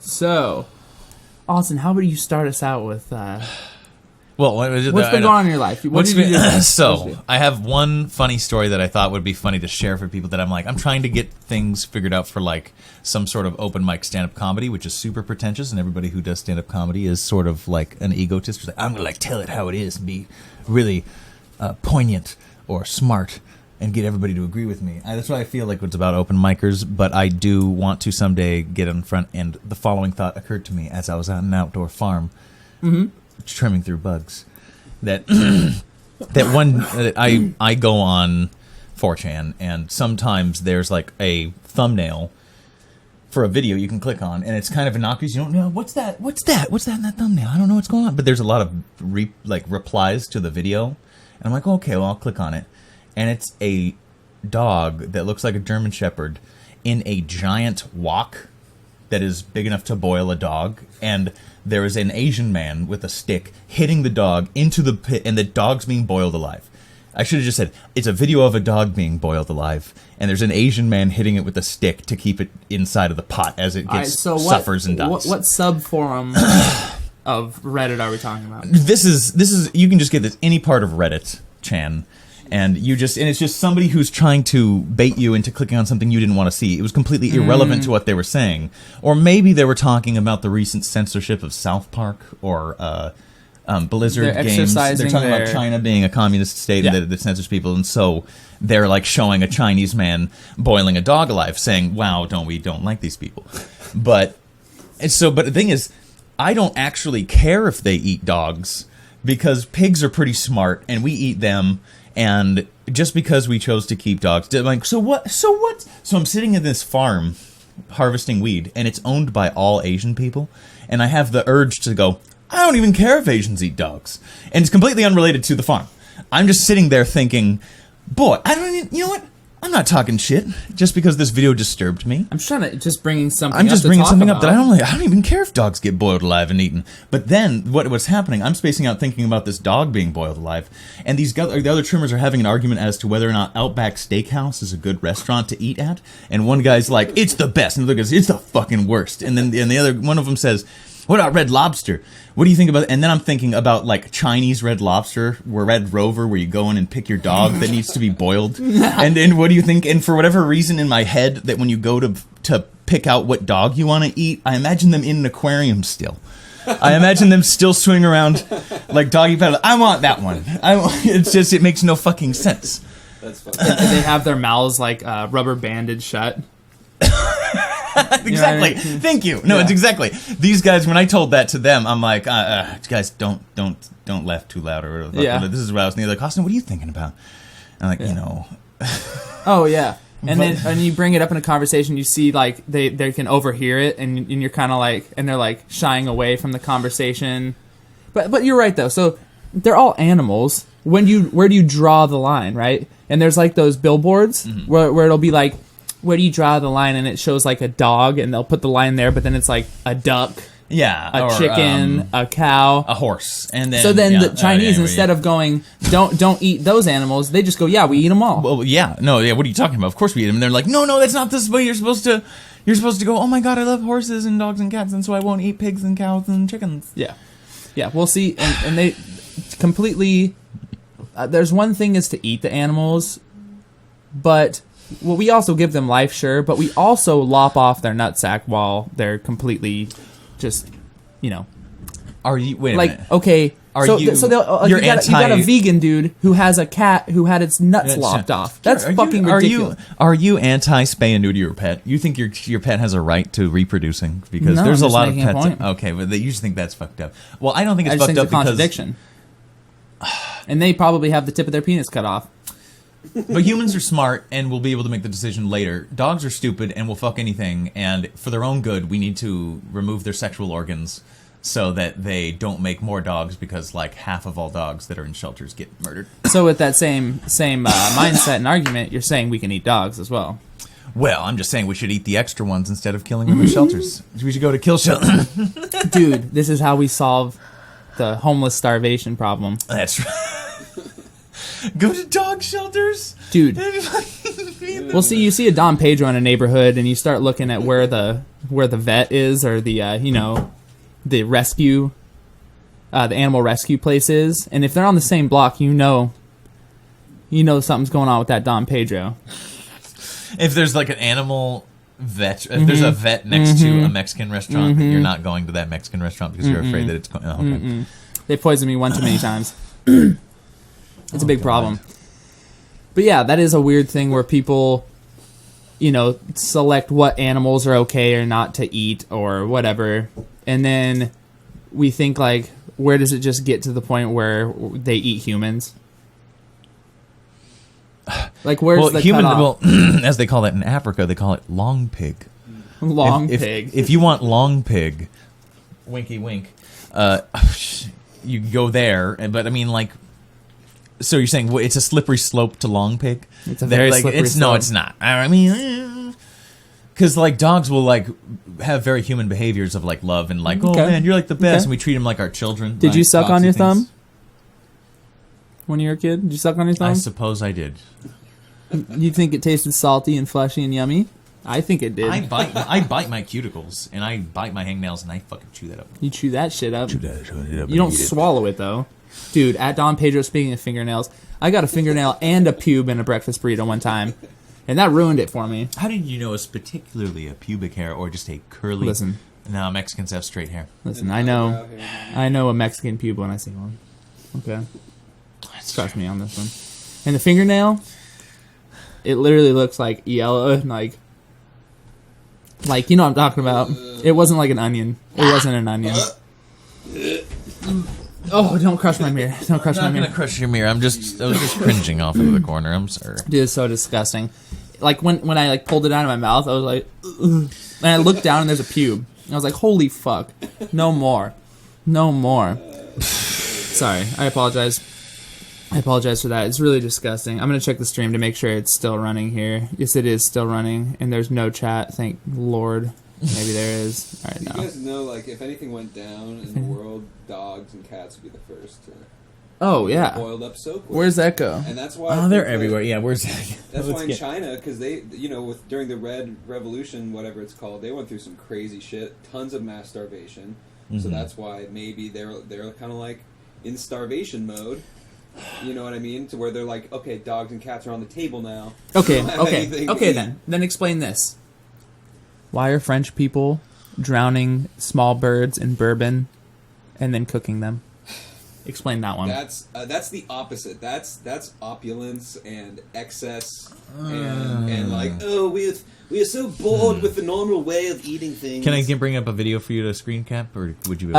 So, Austin, how about you start us out with Well, what's been going on in your life? What did you do? So, I have one funny story that I thought would be funny to share for people that I'm trying to get things figured out for like some sort of open mic stand-up comedy, which is super pretentious, and everybody who does stand-up comedy is sort of like an egotist. Like, I'm going to tell it how it is and be really poignant or smart and get everybody to agree with me. That's what I feel like it's about open micers, but I do want to someday get in front, and the following thought occurred to me as I was on an outdoor farm trimming through bugs. That I go on 4chan, and sometimes there's like a thumbnail for a video you can click on, and it's kind of innocuous. You don't know what's that in that thumbnail. I don't know what's going on, but there's a lot of replies to the video, and I'm like, okay, well, I'll click on it. And it's a dog that looks like a German Shepherd in a giant wok that is big enough to boil a dog. And there is an Asian man with a stick hitting the dog into the pit, and the dog's being boiled alive. I should have just said, it's a video of a dog being boiled alive, and there's an Asian man hitting it with a stick to keep it inside of the pot as it suffers and dies. What sub-forum of Reddit are we talking about? This is you can just get this any part of Reddit, Chan. And it's just somebody who's trying to bait you into clicking on something you didn't want to see. It was completely irrelevant to what they were saying. Or maybe they were talking about the recent censorship of South Park or Blizzard games. They're talking about China being a communist state that censors people. And so they're like showing a Chinese man boiling a dog alive, saying, wow, we don't like these people. But the thing is, I don't actually care if they eat dogs, because pigs are pretty smart and we eat them. And just because we chose to keep dogs, like, so what? So I'm sitting in this farm harvesting weed, and it's owned by all Asian people. And I have the urge to go, I don't even care if Asians eat dogs. And it's completely unrelated to the farm. I'm just sitting there thinking, boy, you know what? I'm not talking shit just because this video disturbed me. I'm trying to bringing something up that I don't even care if dogs get boiled alive and eaten. But then what's happening, I'm spacing out thinking about this dog being boiled alive, and the other trimmers are having an argument as to whether or not Outback Steakhouse is a good restaurant to eat at. And one guy's like, it's the best, and the other guy's, it's the fucking worst. And then the other one of them says, what about Red Lobster? What do you think about it? And then I'm thinking about like Chinese Red Lobster, where Red Rover, where you go in and pick your dog that needs to be boiled. And what do you think? And for whatever reason in my head, that when you go to pick out what dog you want to eat, I imagine them in an aquarium still. I imagine them still swimming around like doggy paddle. I want that one. It makes no fucking sense. That's funny. They have their mouths like rubber banded shut. Exactly. You know what I mean? Thank you. No, it's exactly. These guys, when I told that to them, I'm like, guys, don't laugh too loud or whatever. Yeah. This is what I was thinking. They're like, Austin, what are you thinking about? I'm like, you know. Oh, yeah. And then when you bring it up in a conversation, you see like they can overhear it, and you're kind of like, and they're like shying away from the conversation. But you're right though. So they're all animals. Where do you draw the line, right? And there's like those billboards where it'll be like, where do you draw the line? And it shows like a dog, and they'll put the line there, but then it's like a duck, a chicken, a cow, a horse, and then the Chinese instead of going don't eat those animals, they just go, we eat them all. Well, what are you talking about? Of course we eat them. And they're like, no, that's not this way. You're supposed to go, oh my god, I love horses and dogs and cats, and so I won't eat pigs and cows and chickens. Yeah. We'll see, and they completely. There's one thing is to eat the animals, but. Well, we also give them life, sure, but we also lop off their nutsack while they're completely just, Are you, wait a minute. Okay. You got a vegan dude who has a cat who had its nuts lopped off. That's fucking ridiculous. Are you anti-spay and neuter your pet? You think your pet has a right to reproducing? Because there's a lot of pets. Okay, but you just think that's fucked up. Well, I don't think it's fucked up because... it's a contradiction. And they probably have the tip of their penis cut off. But humans are smart and will be able to make the decision later. Dogs are stupid and will fuck anything, and for their own good, we need to remove their sexual organs so that they don't make more dogs, because like half of all dogs that are in shelters get murdered. So with that same mindset and argument, you're saying we can eat dogs as well. Well, I'm just saying we should eat the extra ones instead of killing them in shelters. We should go to kill shelters. Dude, this is how we solve the homeless starvation problem. That's right. Go to dog shelters, dude. Well, see, you see a Don Pedro in a neighborhood, and you start looking at where the vet is, or the the rescue, the animal rescue place is, and if they're on the same block, you know something's going on with that Don Pedro. If there's like an animal vet, if there's a vet next to a Mexican restaurant, then you're not going to that Mexican restaurant because you're afraid that it's going. Oh, okay. They poisoned me one too many times. It's a big problem. But yeah, that is a weird thing where people, select what animals are okay or not to eat or whatever, and then we think like, where does it just get to the point where they eat humans? Like, where's the cutoff? Well, as they call it in Africa, they call it long pig. Pig. If you want long pig, winky wink, you go there. But I mean, like, so you're saying it's a slippery slope to long pig? It's a very slippery slope. No, it's not. I mean, because like dogs will like have very human behaviors of like love and like, oh man, you're like the best, and we treat them like our children. Did you suck on your thumb when you were a kid? Did you suck on your thumb? I suppose I did. You think it tasted salty and fleshy and yummy? I think it did. I bite my cuticles and I bite my hangnails and I fucking chew that up. You chew that shit up. You don't swallow it though, dude. At Don Pedro, speaking of fingernails, I got a fingernail and a pube in a breakfast burrito one time, and that ruined it for me. How did you know it's particularly a pubic hair or just a curly? Listen, no, Mexicans have straight hair. Listen, I know a Mexican pube when I see one. Okay, trust me on this one. And the fingernail, it literally looks like yellow, like you know what I'm talking about. It wasn't like an onion. It wasn't an onion. Oh, don't crush my mirror. Don't crush my mirror. I'm not gonna crush your mirror. I was just cringing off into the corner. I'm sorry. Dude, it's so disgusting. Like when I like pulled it out of my mouth, I was like, ugh. And I looked down and there's a pube. And I was like, holy fuck, no more. Sorry, I apologize. For that. It's really disgusting. I'm gonna check the stream to make sure it's still running here. Yes, it is still running, and there's no chat. Thank Lord. Maybe there is. All right, now. You guys know, like, if anything went down in the world, dogs and cats would be the first to. Oh yeah. Boiled up so quick. Where's that go? And that's why. Oh, they're everywhere. Yeah, where's that? That's why in China, because they, during the Red Revolution, whatever it's called, they went through some crazy shit, tons of mass starvation. So that's why maybe they're kind of like in starvation mode. You know what I mean? To where they're like, okay, dogs and cats are on the table now. Okay. Then explain this. Why are French people drowning small birds in bourbon and then cooking them? Explain that one. That's the opposite. That's opulence and excess and like, oh, we are so bored with the normal way of eating things. Can I bring up a video for you to screen cap, or would you?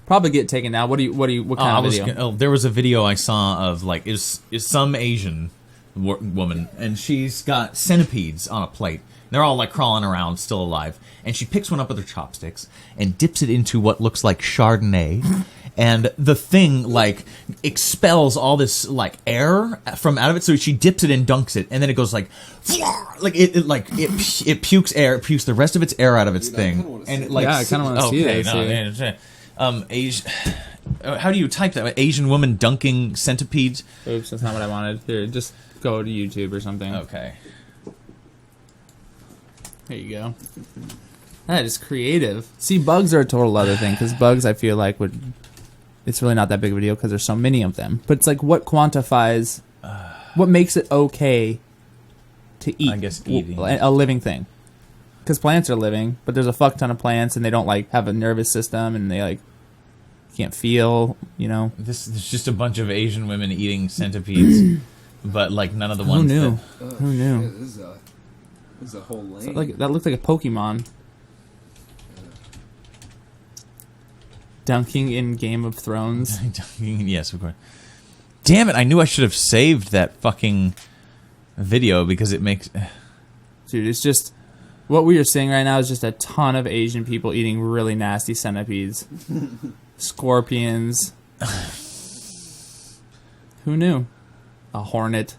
Probably get taken down. What kind of video? There was a video I saw of like is some Asian woman, and she's got centipedes on a plate. They're all like crawling around, still alive, and she picks one up with her chopsticks and dips it into what looks like Chardonnay, and the thing like expels all this like air from out of it. So she dips it and dunks it, and then it goes like it pukes air, it pukes the rest of its air out of its thing, and it, like I kind of want to see this. How do you type that? Asian woman dunking centipedes? Oops, that's not what I wanted. Here, just go to YouTube or something. Okay. There you go. That is creative. See, bugs are a total other thing, because bugs, I feel like, it's really not that big of a deal because there's so many of them. But it's like, what quantifies, what makes it okay to eat? I guess eating. A living thing. Because plants are living, but there's a fuck ton of plants, and they don't, like, have a nervous system, and they, like, can't feel, This is just a bunch of Asian women eating centipedes, but, like, none of the ones Who knew? Yeah, this is a whole lane. That looked like a Pokemon. Dunking in Game of Thrones. Yes, of course. Damn it, I knew I should have saved that fucking video because it makes... Dude, it's just... What we are seeing right now is just a ton of Asian people eating really nasty centipedes. Scorpions. Who knew? A hornet.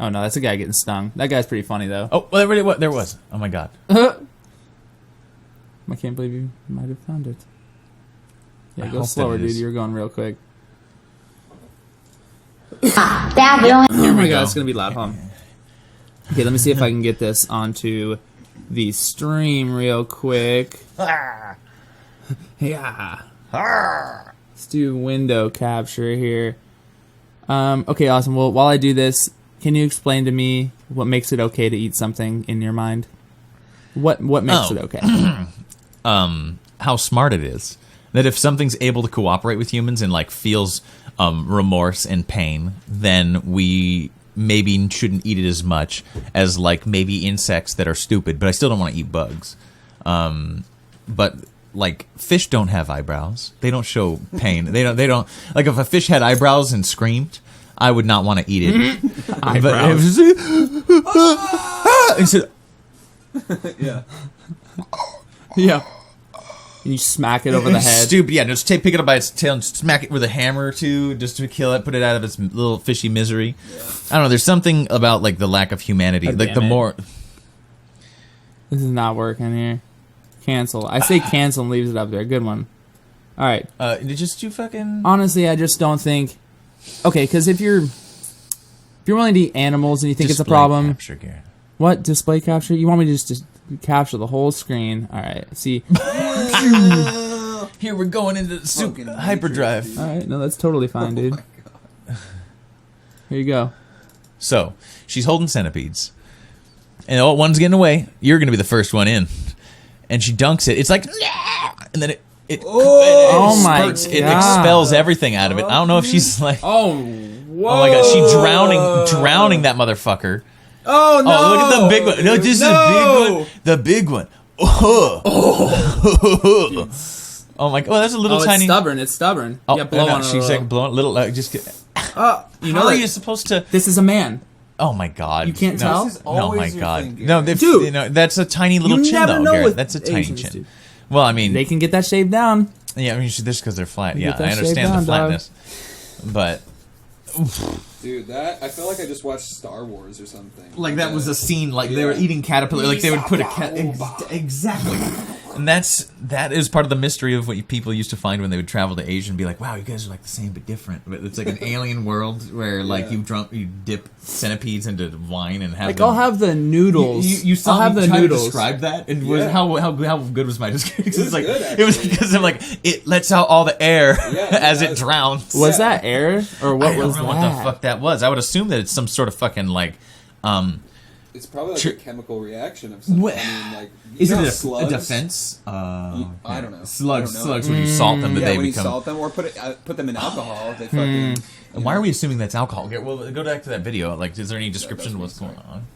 Oh no, that's a guy getting stung. That guy's pretty funny though. Oh, well, there was. Oh my god. I can't believe you might have found it. Yeah, go slower, dude. You're going real quick. Oh my god, it's gonna be loud. Hold on. Okay, let me see if I can get this onto the stream real quick. Yeah. Let's do window capture here. Okay, awesome. Well, while I do this, can you explain to me what makes it okay to eat something in your mind? What makes it okay? How smart it is. That if something's able to cooperate with humans and like feels remorse and pain, then we maybe shouldn't eat it as much as like maybe insects that are stupid. But I still don't want to eat bugs. But like fish don't have eyebrows. They don't show pain. They don't like if a fish had eyebrows and screamed, I would not want to eat it. Eyebrows. Yeah. Yeah. And you smack it over the head. Stupid. Yeah, just pick it up by its tail and smack it with a hammer or two just to kill it, put it out of its little fishy misery. Yeah. I don't know. There's something about like the lack of humanity. God like the damn it. more. This is not working here. Cancel. I say cancel and leaves it up there. Good one. All right. Just you fucking. Honestly, I just don't think. Okay, because if you're willing to eat animals and you think it's a problem, Capture, Garrett. what display capture? You want me to just capture the whole screen? All right. See. Here we're going into the super hyperdrive. All right. No, that's totally fine, dude. Here you go. So she's holding centipedes, and one's getting away. You're going to be the first one in, and she dunks it. It's like, and then it Oh my spurts, it God. expels everything out of it. I don't know if she's like, Oh. Whoa. oh my god, she's drowning that motherfucker. Oh no! Oh, look at the big one. No, this is the big one. The big one. Oh, oh my god, well, that's a little Oh, tiny. it's stubborn. It's stubborn. Oh, Yeah, blow no, on it. she's like blowing little. Just get. You know How are that you supposed to? this is a man. Oh my god! You can't no, tell? This is No, my always your god! thing, No, Garrett. Dude. you know, that's a tiny little You chin, never though, know Garrett. with That's a tiny Asians, chin. dude. Well, I mean, They can get that shaved down. yeah, I mean, just because they're flat. You Yeah, get that I understand shaved the down, dog. flatness, but Dude, I feel like I just watched Star Wars or something. like that was a scene. Like they were eating caterpillar. Like they would put a cat. Exactly. And that is part of the mystery of what people used to find when they would travel to Asia and be like, wow, you guys are like the same but different. But it's like an alien world where like you dip centipedes into wine and have Like them. I'll have the noodles. You saw I'll have me the try noodles. to describe that, and Yeah. how good was my description? It's like good, it was actually. because I'm like it lets out all the air Yeah, as yeah, it drowns. Was that air or what I don't was know that? what the fuck that was. I would assume that it's some sort of fucking like. It's probably like Tr- a chemical reaction of something. What- I mean, like Is you it know a slugs? defense? I don't know. Slugs. I don't know. Slugs. When you salt them, Yeah, they when you become. salt them or put them in alcohol, they fucking. And why are we assuming that's alcohol? Okay, well, go back to that video. Like, is there any description of what's going on?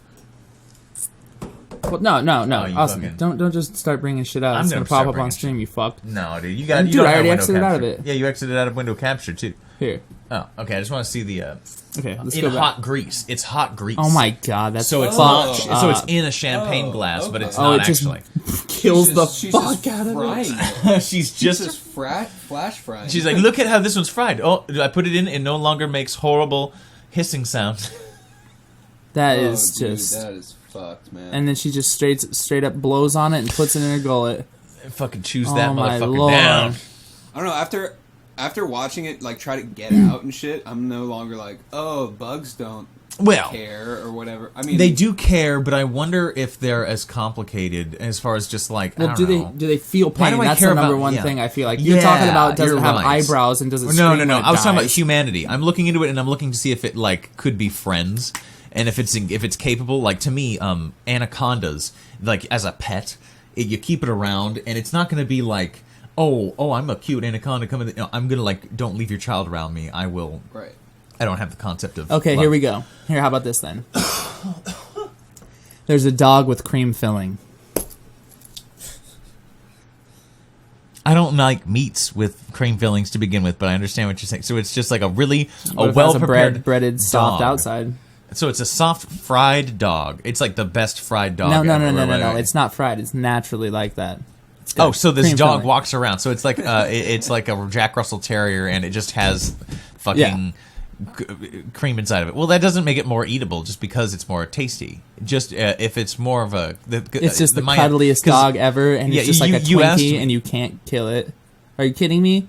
Well, no. Oh, you Awesome. fucking- Don't just start bringing shit out. I'm It's gonna gonna pop start up on bringing stream. You fucked. No, dude, you got. Dude, You don't I have already window exited out of capture. it. Yeah, you exited out of window capture too. Here. Oh, okay. I just want to see the. Okay. Let's in go back. hot grease. It's hot grease. Oh my god, that's So it's fucked not. So it's up. in a champagne glass, but it's Oh, not it just actually. kills the she's fuck just out of frying it. it. She's She's just. just flash frying. She's like, look at how this one's fried. Oh, I put it in. It no longer makes horrible hissing sound. That Oh, is dude, just. that is fucked, man. And then she just straight up blows on it and puts it in her gullet. Fucking choose that Oh my motherfucker lord. down. I don't know. After watching it, like try to get out and shit, I'm no longer like, oh, bugs don't Well, care or whatever. I mean, they do care, but I wonder if they're as complicated as far as just like. I Well, don't do know. they feel Why pain? do I That's care the number about- one yeah. thing I feel like. You're Yeah, talking about does you're it have right. eyebrows and does it No, scream no, no. when it I was talking about dies? humanity. I'm looking into it, and I'm looking to see if it like could be friends, and if it's capable. Like to me, anacondas, like as a pet, you keep it around, and it's not going to be like, oh, I'm a cute anaconda coming. No, I'm gonna like, don't leave your child around me. I will. right. I don't have the concept of. Okay, love. here we go. Here, how about this then? There's a dog with cream filling. I don't like meats with cream fillings to begin with, but I understand what you're saying. So it's just like a really What a if it well has prepared breaded, soft dog. outside. So it's a soft fried dog. It's like the best fried dog. No, ever. no. It's not fried. It's naturally like that. It's got Oh, so this cream dog filling. walks around. So it's like it's like a Jack Russell Terrier, and it just has fucking cream inside of it. Well, that doesn't make it more eatable, just because it's more tasty. Just if it's more of a, It's just the my- cuddliest 'cause- dog ever, and Yeah, it's just like a you asked Twinkie, me. and you can't kill it. Are you kidding me?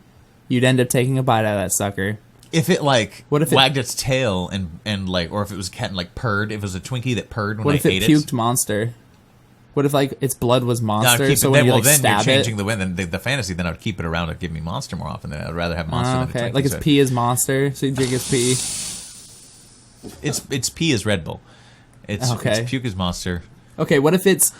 You'd end up taking a bite out of that sucker. If it like What if it- wagged its tail and like, or if it was a cat and like purred, if it was a Twinkie that purred when What I if it ate puked Monster? What if like its blood was No, Monster? I'd keep So it, when then, you well, like then you're stab changing it, the win. Then the fantasy. Then I'd keep it around to give me Monster more often. Then I'd rather have Monster than a okay, Twinkie. like its so pee is Monster, so you drink its pee. Its pee is Red Bull. Its Okay. puke is Monster. Okay, what if its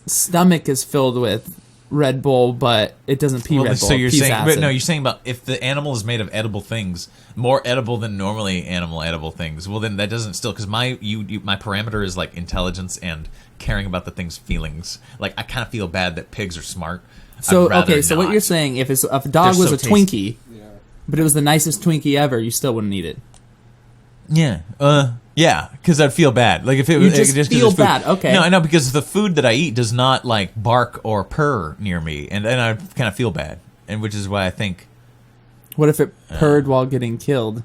stomach is filled with Red Bull, but it doesn't pee Red Bull? so it you're pees saying, acid. but no, you're saying about if the animal is made of edible things, more edible than normally animal edible things. Well, then that doesn't still because my parameter is like intelligence and caring about the thing's feelings. Like I kind of feel bad that pigs are smart. So I'd rather okay, so what not. you're saying, if a dog They're was so a tasty. Twinkie, Yeah. but it was the nicest Twinkie ever, you still wouldn't eat it. Yeah. Yeah, because I'd feel bad. Like if it You was just 'cause feel it's food. bad, okay. No, I know because the food that I eat does not like bark or purr near me, and then I kind of feel bad, and which is why I think What if it purred while getting killed?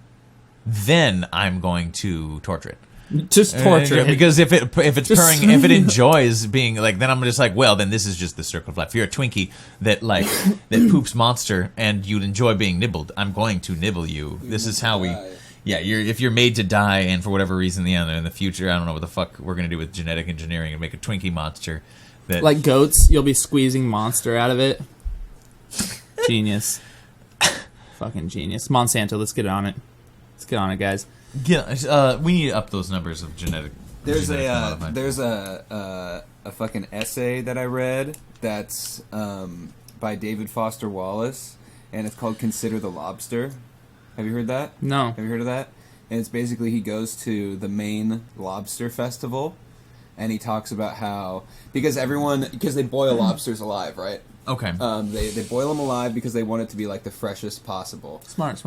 then I'm going to torture it. Just torture it. Because if it's Just- purring, if it enjoys being like, then I'm just like, well, then this is just the circle of life. If you're a Twinkie that like that poops Monster and you'd enjoy being nibbled, I'm going to nibble you. This is how we. die. Yeah, if you're made to die, and for whatever reason, in the future, I don't know what the fuck we're gonna do with genetic engineering and make a Twinkie monster. That Like goats, you'll be squeezing Monster out of it. Genius. Fucking genius. Monsanto, let's get on it. Let's get on it, guys. yeah, we need to up those numbers of genetic. There's genetic a modified. there's a fucking essay that I read that's by David Foster Wallace, and it's called "Consider the Lobster." Have you heard that? No. Have you heard of that? And it's basically he goes to the Maine Lobster Festival, and he talks about how because they boil lobsters alive, right? Okay. They boil them alive because they want it to be like the freshest possible. Smart.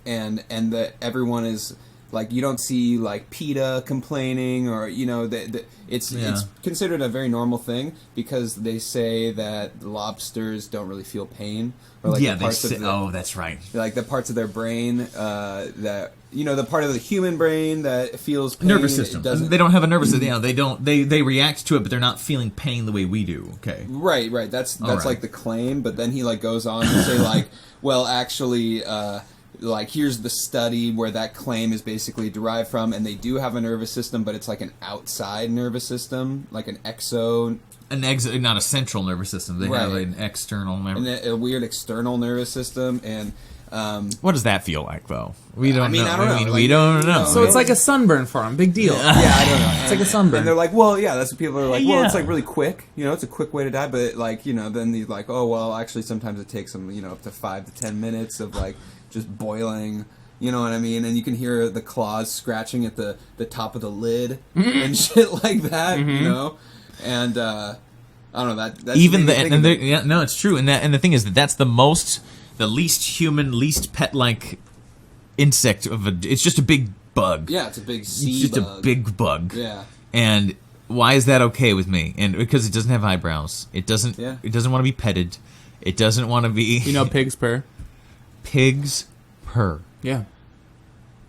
And that everyone is like you don't see like PETA complaining or it's considered a very normal thing because they say that lobsters don't really feel pain or like yeah, the they parts say, of the, oh, that's right. like the parts of their brain that the part of the human brain that feels pain, Nervous system. doesn't. They don't have a nervous system. They don't. They react to it, but they're not feeling pain the way we do. Okay. Right. That's right. like the claim, but then he like goes on to say like, well, actually, like here's the study where that claim is basically derived from, and they do have a nervous system, but it's like an outside nervous system, like an Not a central nervous system. They have Right. an external nervous. and a weird external nervous system, and What does that feel like, though? We don't know. I don't know. we Like, don't know. So it's like a sunburn for him. Big deal. yeah, I don't know. It's like a sunburn. And they're like, well, yeah, that's what people are like. Well, it's Yeah. like really quick. It's a quick way to die. But like, then he's like, oh, well, actually, sometimes it takes them, up to 5 to 10 minutes of like just boiling. You know what I mean? And you can hear the claws scratching at the top of the lid and shit like that. And I don't know that. even no, it's true. And the thing is that's the least human, least pet-like insect of it's just a big bug. yeah, it's a big sea It's just bug. a big bug. Yeah. And why is that okay with me? And because it doesn't have eyebrows. It doesn't. Yeah. It doesn't want to be petted. It doesn't want to be. Pigs purr. Pigs purr. Yeah.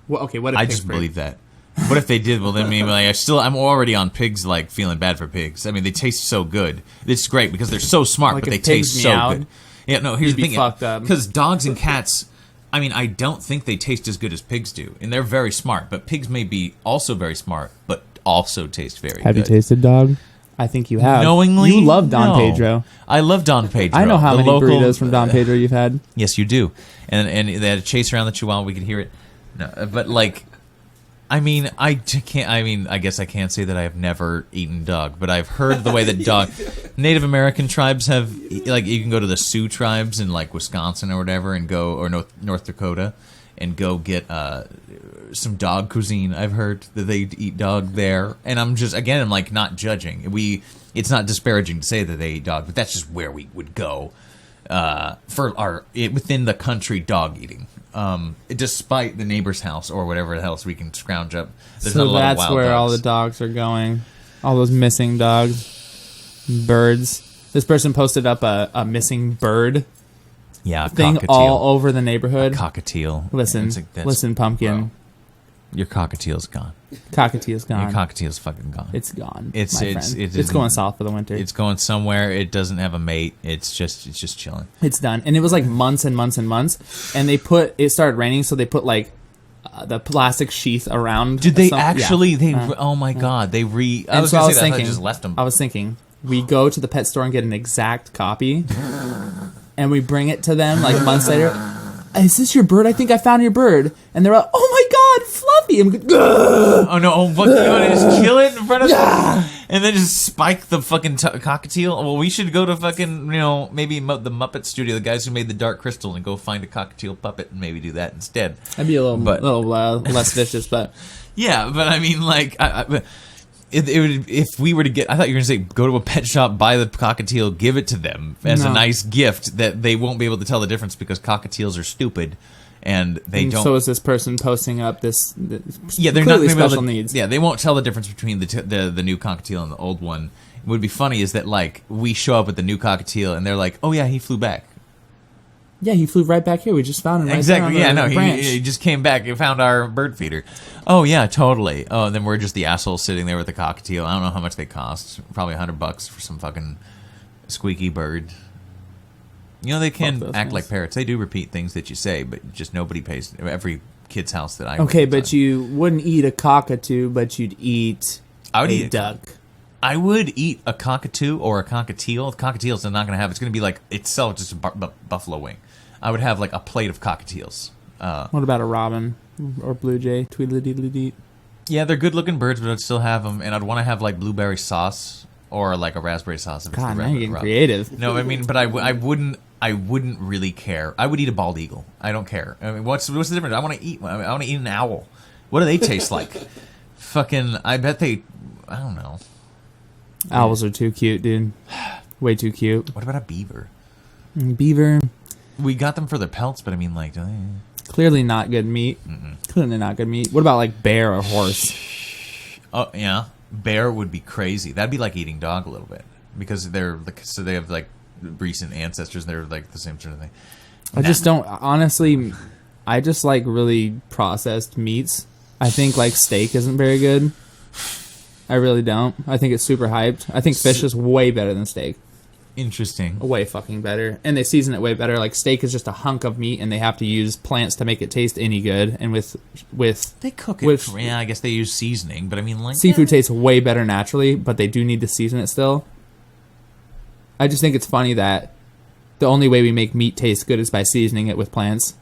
Well, okay. What if I pigs just purr? believe that. What if they did? Well, then maybe I'm already on pigs, like feeling bad for pigs. I mean, they taste so good. It's great because they're so smart, Like but they if pigs taste so meowed, good. Yeah, no. Here's you'd the be thing, fucked up. because dogs and cats. I mean, I don't think they taste as good as pigs do, and they're very smart. But pigs may be also very smart, but also taste very good. tasted dog? I think you have. Knowingly, You love Don No. Pedro. I love Don Pedro. I know how The many local- burritos from Don Pedro you've had. Yes, you do. And they had a chase around the Chihuahua. We could hear it. No, but like, I mean, I can't. I mean, I guess I can't say that I have never eaten dog, but I've heard the way that Native American tribes have. Like, you can go to the Sioux tribes in like Wisconsin or whatever, and go or North Dakota, and go get some dog cuisine. I've heard that they eat dog there, and I'm like not judging. It's not disparaging to say that they eat dog, but that's just where we would go for our within the country dog eating. Despite the neighbor's house or whatever else we can scrounge up. There's not a So lot of that's wild where all the dogs. dogs are going. All those missing dogs, birds. This person posted up a missing bird Yeah, a thing cockatiel. all over the neighborhood. Cockatiel. Listen, It's like, that's- listen, pumpkin. Your cockatiel's gone. Cockatiel's Your gone. cockatiel's fucking gone. It's gone. It's- my it's- friend. it It's going isn't- south for the winter. It's going somewhere. It doesn't have a mate. It's just chilling. It's done. And it was like months and months and months. And it started raining, so they put like the plastic sheath around. Did they some- actually? yeah. Oh my god! They I And was so gonna say that. I just left them. I was thinking, we go to the pet store and get an exact copy, and we bring it to them like months later. Is this your bird? I think I found your bird. And they're like, oh my god, Fluffy! I'm like, "Ugh." Oh no! Oh, fuck, you want to just kill it in front of them, and then just spike the fucking cockatiel? Well, we should go to fucking maybe the Muppet Studio, the guys who made the Dark Crystal, and go find a cockatiel puppet and maybe do that instead. That'd be a little, But- less vicious, but Yeah, but I mean, like, it would, if we were to get, I thought you were going to say, go to a pet shop, buy the cockatiel, give it to them as a No. nice gift that they won't be able to tell the difference because cockatiels are stupid and they don't. so is this person posting up this Yeah, they're clearly not gonna be able special to- needs. Yeah, they won't tell the difference between the new cockatiel and the old one. What would be funny is that like we show up with the new cockatiel and they're like, "Oh yeah, he flew back." Yeah, he flew right back here. We just found him. Right Exactly. there Yeah, on the no, branch. he just came back and found our bird feeder. Oh yeah, totally. Oh, and then we're just the assholes sitting there with the cockatiel. I don't know how much they cost. Probably $100 for some fucking squeaky bird. You know they can Fuck those act things. like parrots. They do repeat things that you say, but just nobody pays. Every kid's house that I Okay, went but to. you wouldn't eat a cockatoo, but you'd eat I would a eat a duck. I would eat a cockatoo or a cockatiel. Cockatiels are not going to have. It's going to be like itself just a buffalo wing. I would have like a plate of cockatiels. What about a robin or blue jay? Tweedledee. Yeah, they're good looking birds, but I'd still have them, and I'd want to have like blueberry sauce or like a raspberry sauce. If it's God, the now you're getting robin. creative. No, I mean, but I wouldn't really care. I would eat a bald eagle. I don't care. I mean, what's the difference? I want to eat. I want to eat an owl. What do they taste like? Fucking. I bet they. I don't know. Owls are too cute, dude. Way too cute. What about a beaver? Beaver, We got them for their pelts, but I mean, like. clearly not good meat. Clearly not good meat. What about like bear or horse? Oh yeah, bear would be crazy. That'd be like eating dog a little bit because they're like, so they have like recent ancestors. They're like the same sort of thing. I just don't. Honestly, I just like really processed meats. I think like steak isn't very good. I really don't. I think it's super hyped. I think fish is way better than steak. Interesting. Way fucking better. And they season it way better. Like steak is just a hunk of meat and they have to use plants to make it taste any good. And with They cook it. With- Yeah, I guess they use seasoning, but I mean, like seafood tastes way better naturally, but they do need to season it still. I just think it's funny that the only way we make meat taste good is by seasoning it with plants.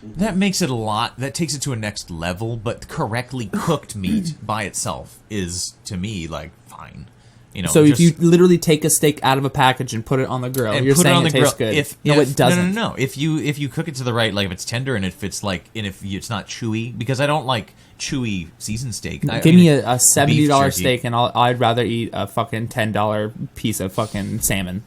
That makes it a lot. That takes it to a next level. But correctly cooked meat by itself is, to me, like fine. You know. So if just- you literally take a steak out of a package and put it on the grill, and you're put saying it on the tastes grill. good. If it doesn't. No. If you cook it to the right, like if it's tender and if it's like, and if it's not chewy, because I don't like chewy seasoned steak. Give me a $70 beef jerky. steak and I'd rather eat a fucking $10 piece of fucking salmon.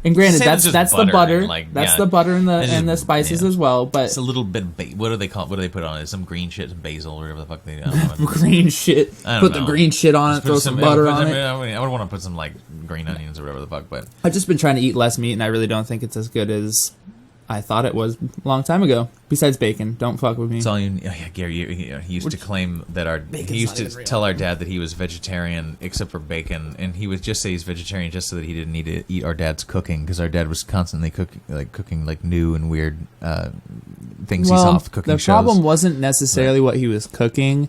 And granted, Salmon's that's just the butter butter, and, like, that's yeah. the butter and It's the just- spices yeah. as well. But It's a little bit of what do they call it? What do they put on it? Some green shit, some basil, or whatever the fuck they. I don't know. green shit, I don't put the know. green shit on it, Just throw put some butter on it. I would want to put some like green onions or whatever the fuck, but I've just been trying to eat less meat, and I really don't think it's as good as I thought it was a long time ago. Besides bacon, don't fuck with me. it's all you. Yeah, Gary, he used to claim that he used to tell our dad that he was vegetarian except for bacon, and he would just say he's vegetarian just so that he didn't need to eat our dad's cooking because our dad was constantly cooking like new and weird things he saw off cooking the shows. problem wasn't necessarily what he was cooking;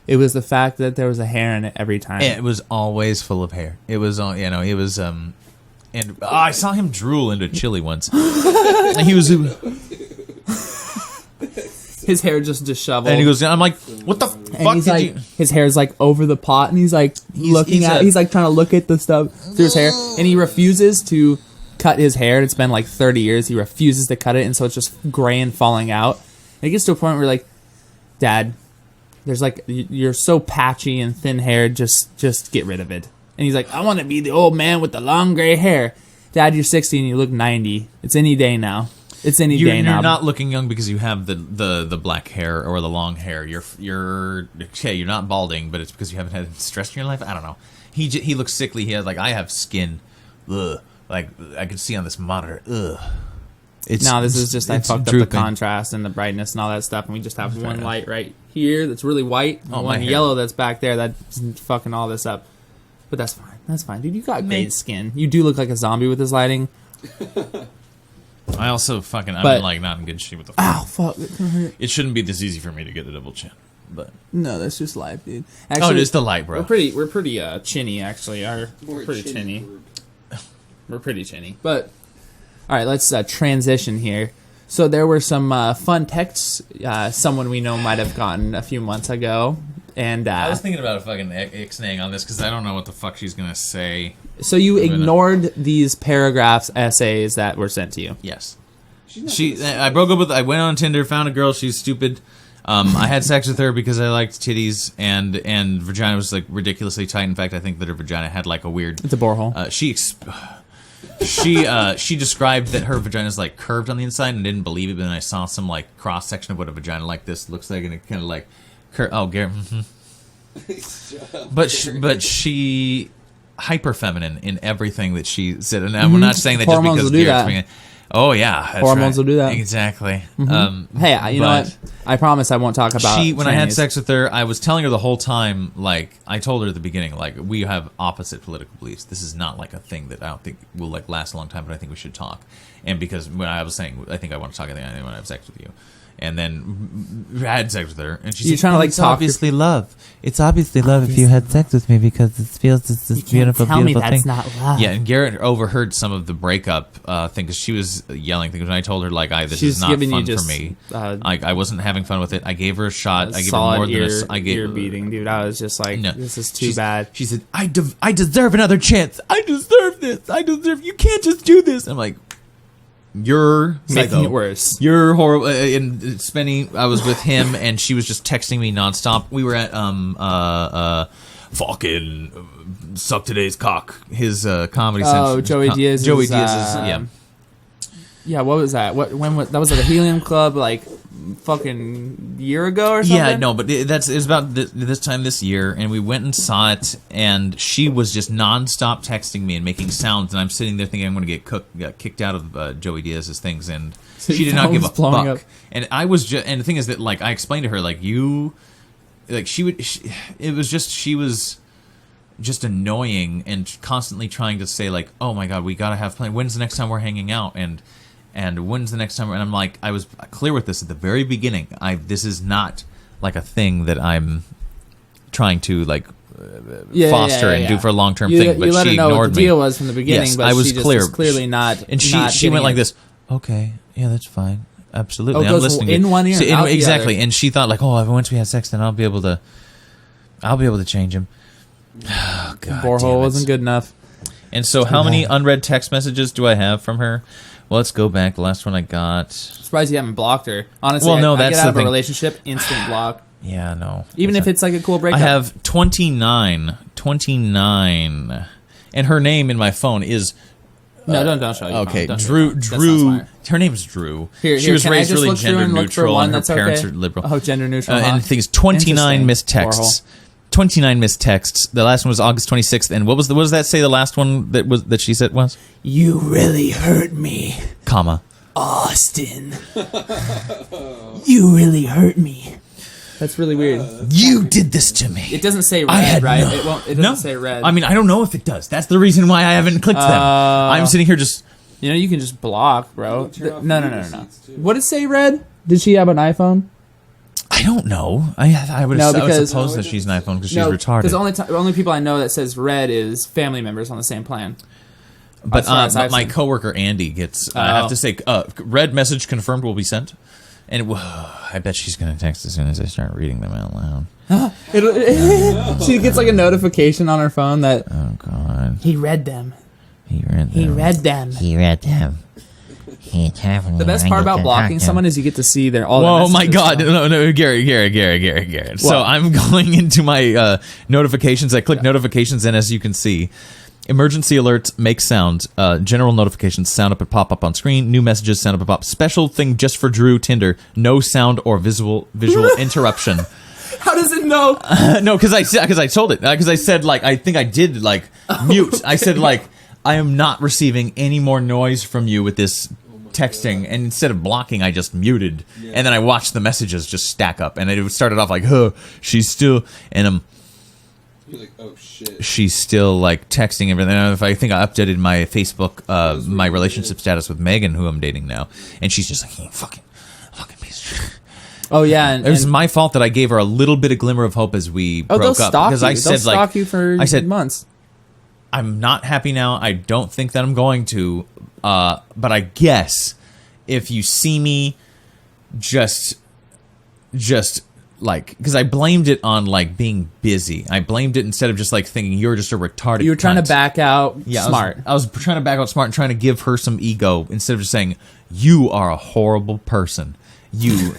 it was the fact that there was a hair in it every time. It was always full of hair. It was it was and I saw him drool into chili once. And he was. His hair just disheveled. And he goes, I'm like, what the And fuck he's did like, you? his hair's like over the pot, and he's like looking at. He's like trying to look at the stuff through his hair, and he refuses to cut his hair. It's been like 30 years. He refuses to cut it, and so it's just gray and falling out. And it gets to a point where like, Dad, there's like you're so patchy and thin haired. Just get rid of it. And he's like, I want to be the old man with the long gray hair. Dad, you're 60 and you look 90. It's any day now. It's any day now. You're not looking young because you have the black hair or the long hair. You're okay. You're not balding, but it's because you haven't had stress in your life. I don't know. He looks sickly. He has like I have skin. Ugh. Like I can see on this monitor. Ugh. No, this is just I it's fucked up the drooping. contrast and the brightness and all that stuff, and we just have one enough. light right here that's really white, and Oh, my one hair. yellow that's back there that's fucking all this up. But that's fine. That's fine, dude. You got great Mate. skin. You do look like a zombie with this lighting. I also fucking But- I'm like not in good shape with the. Ow, fuck. It kinda hurt. It shouldn't be this easy for me to get a double chin, but No, that's just life, dude. oh, it Actually, is the light, bro. we're pretty chinny actually. We're We're pretty chinny chinny. group. We're pretty chinny. But all right, let's transition here. So there were some fun texts someone we know might have gotten a few months ago, and I was thinking about fucking ixnaying on this because I don't know what the fuck she's gonna say. so you I'm gonna- ignored these paragraphs, essays that were sent to you. Yes. She's not gonna say I broke up with. I went on Tinder, found a girl. She's stupid. I had sex with her because I liked titties and vagina was like ridiculously tight. In fact, I think that her vagina had like a weird. It's a borehole. She described that her vagina is like curved on the inside and didn't believe it. But then I saw some like cross section of what a vagina like this looks like, and it kind of like, Garrett. But she hyper feminine in everything that she said, and I'm not saying that just Hormones because will do Garrett's that. being. Oh yeah, that's Hormones right. will do that. Exactly. Hey, you know but- what? I promise I won't talk about. When I had trannies. sex with her, I was telling her the whole time, like, I told her at the beginning, like, we have opposite political beliefs. This is not, like, a thing that I don't think will, like, last a long time, but I think we should talk. And because when I was saying, I think I want to talk, I think I want to have sex with you. And then I had sex with her, and she You're said, trying to, like, it's talk obviously love. It's obviously love if you had sex with me because it feels it's this beautiful, tell me beautiful that's thing. not love. Yeah, and Garrett overheard some of the breakup thing because she was yelling things, and I told her, like, this She's is not giving you fun just, for me. uh, I wasn't having fun with it. I gave her a shot. I gave her solid more than ear, I gave ear beating, dude. I was just like, No. this is too She's- bad. She said, I deserve another chance. I deserve this. You can't just do this. I'm like, you're Making psycho. it worse. You're horrible. And Spenny, I was with him, and she was just texting me nonstop. We were at fucking Suck Today's Cock, his comedy. Oh, Joey Diaz's, Joey Diaz's, yeah. Yeah, what was that? That was like a Helium Club, like fucking year ago or something? Yeah, no, but it was about this time this year, and we went and saw it, and she was just nonstop texting me and making sounds, and I'm sitting there thinking I'm going to get kicked out of Joey Diaz's things, and So she your did not phone give a was blowing fuck. up. And I was just, and the thing is that, like, I explained to her, like, it was just, she was just annoying and constantly trying to say, like, oh my god, we got to have plans. When's the next time we're hanging out? And when's the next time? And I'm like, I was clear with this at the very beginning. This is not like a thing that I'm trying to like foster and do for a long term thing. But you let she her know ignored what the me. deal was from the beginning. Yes, but I was she just clear. was clearly not. And she not went getting like it. this. Okay, yeah, that's fine. Absolutely, Oh, it I'm goes listening. in one ear and out the exactly. other. And she thought like, oh, once we have sex, then I'll be able to change him. Oh, God, damn Borehole it. wasn't good enough. And so, how many unread text messages do I have from her? Well, let's go back. The last one I got. Surprised you haven't blocked her. Honestly, Well, no, I that's get out the of a thing. relationship, instant block. Yeah, no. Even if it's like a cool I breakup. have 29. And her name in my phone is No, don't show. Your okay, phone. Don't show Drew. your phone. That's not Drew. smart. Her name's Drew. Here, she was can I raised just really look through gender and look for neutral, one and her that's parents okay? are liberal. Oh, gender neutral. huh? And things 29 Interesting. missed texts. 29 missed texts. The last one was August 26th. And what does that say? The last one that she said was You really hurt me, comma. Austin. You really hurt me. That's really weird. You did this to me. It doesn't say I red, had right? no- It doesn't no. say red. I mean, I don't know if it does. That's the reason why I haven't clicked them. I'm sitting here just. you know, you can just block, bro. You can turn off No. read receipts, too. What did it say red? Did she have an iPhone? I don't know. I would No, I would because- suppose that she's an iPhone because she's retarded. Because only people I know that says red is family members on the same plan. But as far as I've my seen. coworker Andy gets. I have to say, red message confirmed will be sent. And I bet she's going to text as soon as I start reading them out loud. She gets like a notification on her phone that Oh God, he read them. he read them. He read them. He read them. He The best part about blocking someone is you get to see their all. Whoa, their my messages. God! No, Garrett. So What? I'm going into my notifications. I click notifications, and as you can see, emergency alerts make sound. General notifications sound up and pop up on screen. New messages sound up and pop. Special thing just for Drew Tinder: no sound or visual interruption. How does it know? No, because I told it because I said like I think I did like mute. I said like I am not receiving any more noise from you with this texting, and instead of blocking, I just muted, and then I watched the messages just stack up, and it started off like, "Huh, she's still," and You're like, oh shit. she's still like texting everything. I think I updated my Facebook, my relationship status with Megan, who I'm dating now, and she's just like, fucking piece of shit. Oh yeah, It was my fault that I gave her a little bit of glimmer of hope as we they'll broke up, stalk because you. I They'll said stalk you for months. I'm not happy now. I don't think that I'm going to. But I guess if you see me just like, because I blamed it on like being busy. I blamed it instead of just like thinking you're just a retarded. You were trying cunt. to back out smart. I was trying to back out smart and trying to give her some ego instead of just saying you are a horrible person. You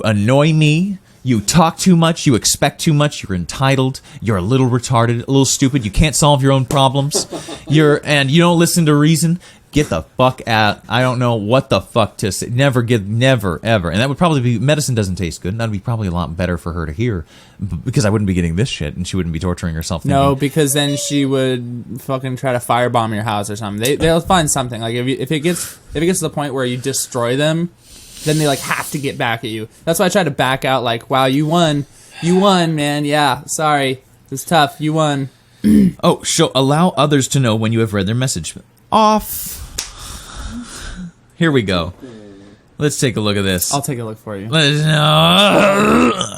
annoy me. You talk too much. You expect too much. You're entitled. You're a little retarded, a little stupid. You can't solve your own problems. And you don't listen to reason. Get the fuck out. I don't know what the fuck to say. Never, ever. And that would probably be, medicine doesn't taste good. And that would be probably a lot better for her to hear, because I wouldn't be getting this shit and she wouldn't be torturing herself. No, because then she would fucking try to firebomb your house or something. They'll find something. Like if it gets to the point where you destroy them, then they like have to get back at you. That's why I try to back out. Like, wow, you won, man. Yeah, sorry, it was tough. You won. Oh, allow others to know when you have read their message. Off. Here we go. Let's take a look at this. I'll take a look for you. Do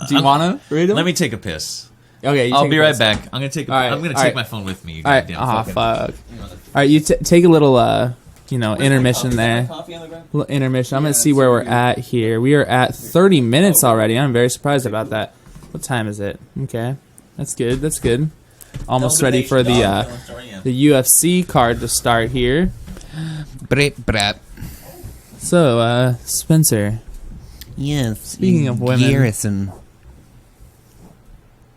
Do you wanna read them? Let me take a piss. Okay, I'll be right back. I'm gonna take. All right, I'm gonna all take right. my phone with me. You All right. goddamn Oh fucking- fuck. All right, you take a little intermission there. Coffee on the ground? Little intermission. I'm gonna see where we're at here. We are at 30 minutes already. I'm very surprised about that. What time is it? Okay, that's good. That's good. Almost ready for the UFC card to start here. Brat. So, Spencer, Yes. Speaking of women. Garrison.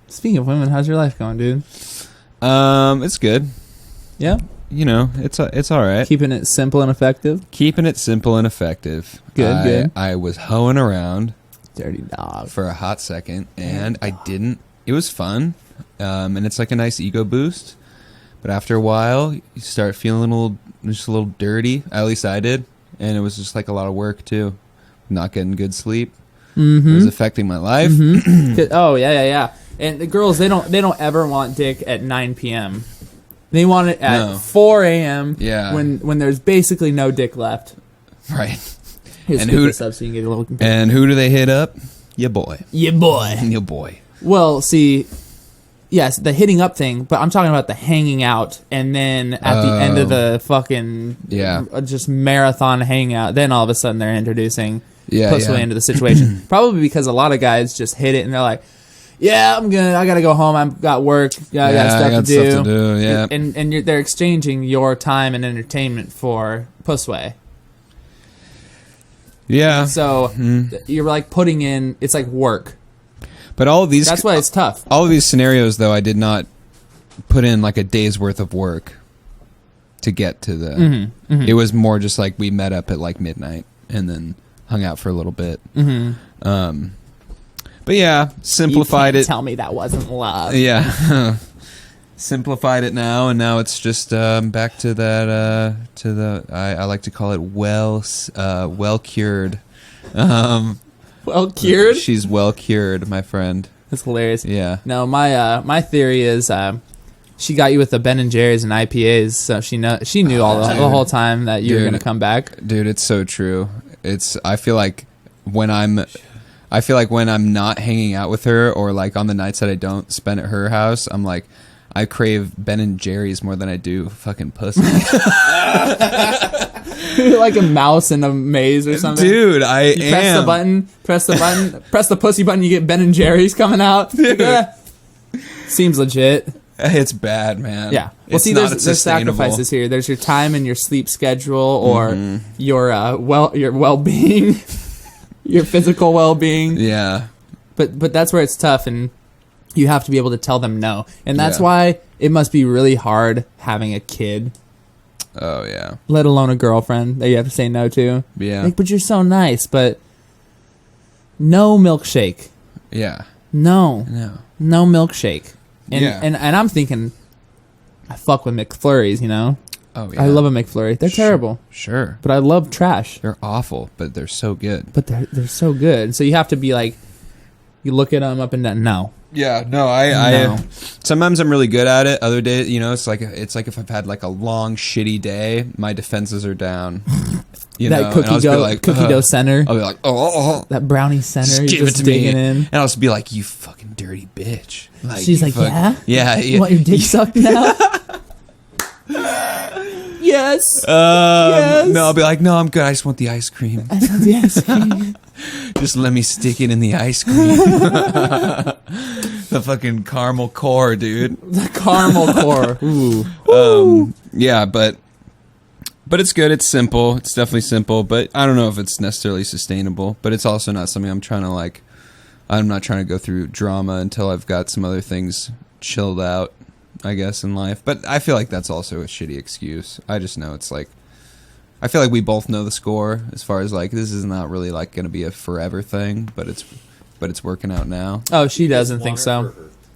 speaking of women, how's your life going, dude? It's good. Yeah, You know, it's all right. keeping it simple and effective. Keeping it simple and effective. Good. I was hoeing around Dirty dog. for a hot second, and I didn't. It was fun, and it's like a nice ego boost. But after a while, you start feeling just a little dirty. At least I did, and it was just like a lot of work too. Not getting good sleep. It was affecting my life. Oh yeah. And the girls, they don't ever want dick at 9 p.m. They want it at No. 4 a.m. Yeah. when there's basically no dick left. Right. Here's And scoop who- this up so you can get a little. And who do they hit up? Your boy. Yeah, boy. Your boy. Well, see, yes, the hitting up thing, but I'm talking about the hanging out, and then at the end of the fucking just marathon hangout, then all of a sudden they're introducing pussy into the situation. Probably because a lot of guys just hit it and they're like, "Yeah, I gotta go home. I've got work. I got stuff to do." Yeah. And they're exchanging your time and entertainment for pussway. Yeah. So you're like putting in. It's like work. But all of these That's why it's tough. all of these scenarios though I did not put in like a day's worth of work to get to the it was more just like we met up at like midnight and then hung out for a little bit. But yeah, simplified You can't it. Tell me that wasn't love. Yeah. Simplified it now, and now it's just back to that to the I like to call it well cured. Well cured. She's well cured, my friend. That's hilarious. Yeah. No, my theory is she got you with the Ben and Jerry's and IPAs, so she knew the whole time that you were Dude. gonna come back. Dude, it's so true. I feel like when I'm not hanging out with her, or like on the nights that I don't spend at her house, I'm like, I crave Ben and Jerry's more than I do fucking pussy. Like a mouse in a maze or something. Dude, I You am. press the pussy button, you get Ben and Jerry's coming out. Yeah. Seems legit. It's bad, man. Yeah. Well, It's see, not there's sustainable. sacrifices here. There's your time and your sleep schedule, or your well-being, your physical well-being. Yeah. But that's where it's tough, and you have to be able to tell them no. And that's Yeah. why it must be really hard having a kid, Oh yeah. let alone a girlfriend that you have to say no to. Yeah. Like, but you're so nice, but no milkshake. Yeah. No No. milkshake. And, Yeah. and I'm thinking, I fuck with McFlurries, you know? Oh yeah. I love a McFlurry. They're terrible, Sure. but I love trash. They're awful, but they're so good. But they're so good. So you have to be like, you look at them up and down. No. Yeah, no, No. sometimes I'm really good at it. Other days, it's like if I've had like a long shitty day, my defenses are down. That cookie dough center. I'll be like, oh, That brownie center. just You're give just it to me, digging in. and I'll just be like, you fucking dirty bitch. She's you like, yeah? yeah. You want your dick sucked now? Yes. Yes. No, I'll be like, no, I'm good. I just want the ice cream. Yes. Just let me stick it in the ice cream. The fucking caramel core, dude. The caramel core. Ooh. Yeah, but it's good. It's simple. It's definitely simple, but I don't know if it's necessarily sustainable. But it's also not something I'm not trying to go through drama until I've got some other things chilled out, I guess, in life. But I feel like that's also a shitty excuse. I just know it's like, I feel like we both know the score as far as like, this is not really like going to be a forever thing, but it's working out now. Oh, she doesn't think so.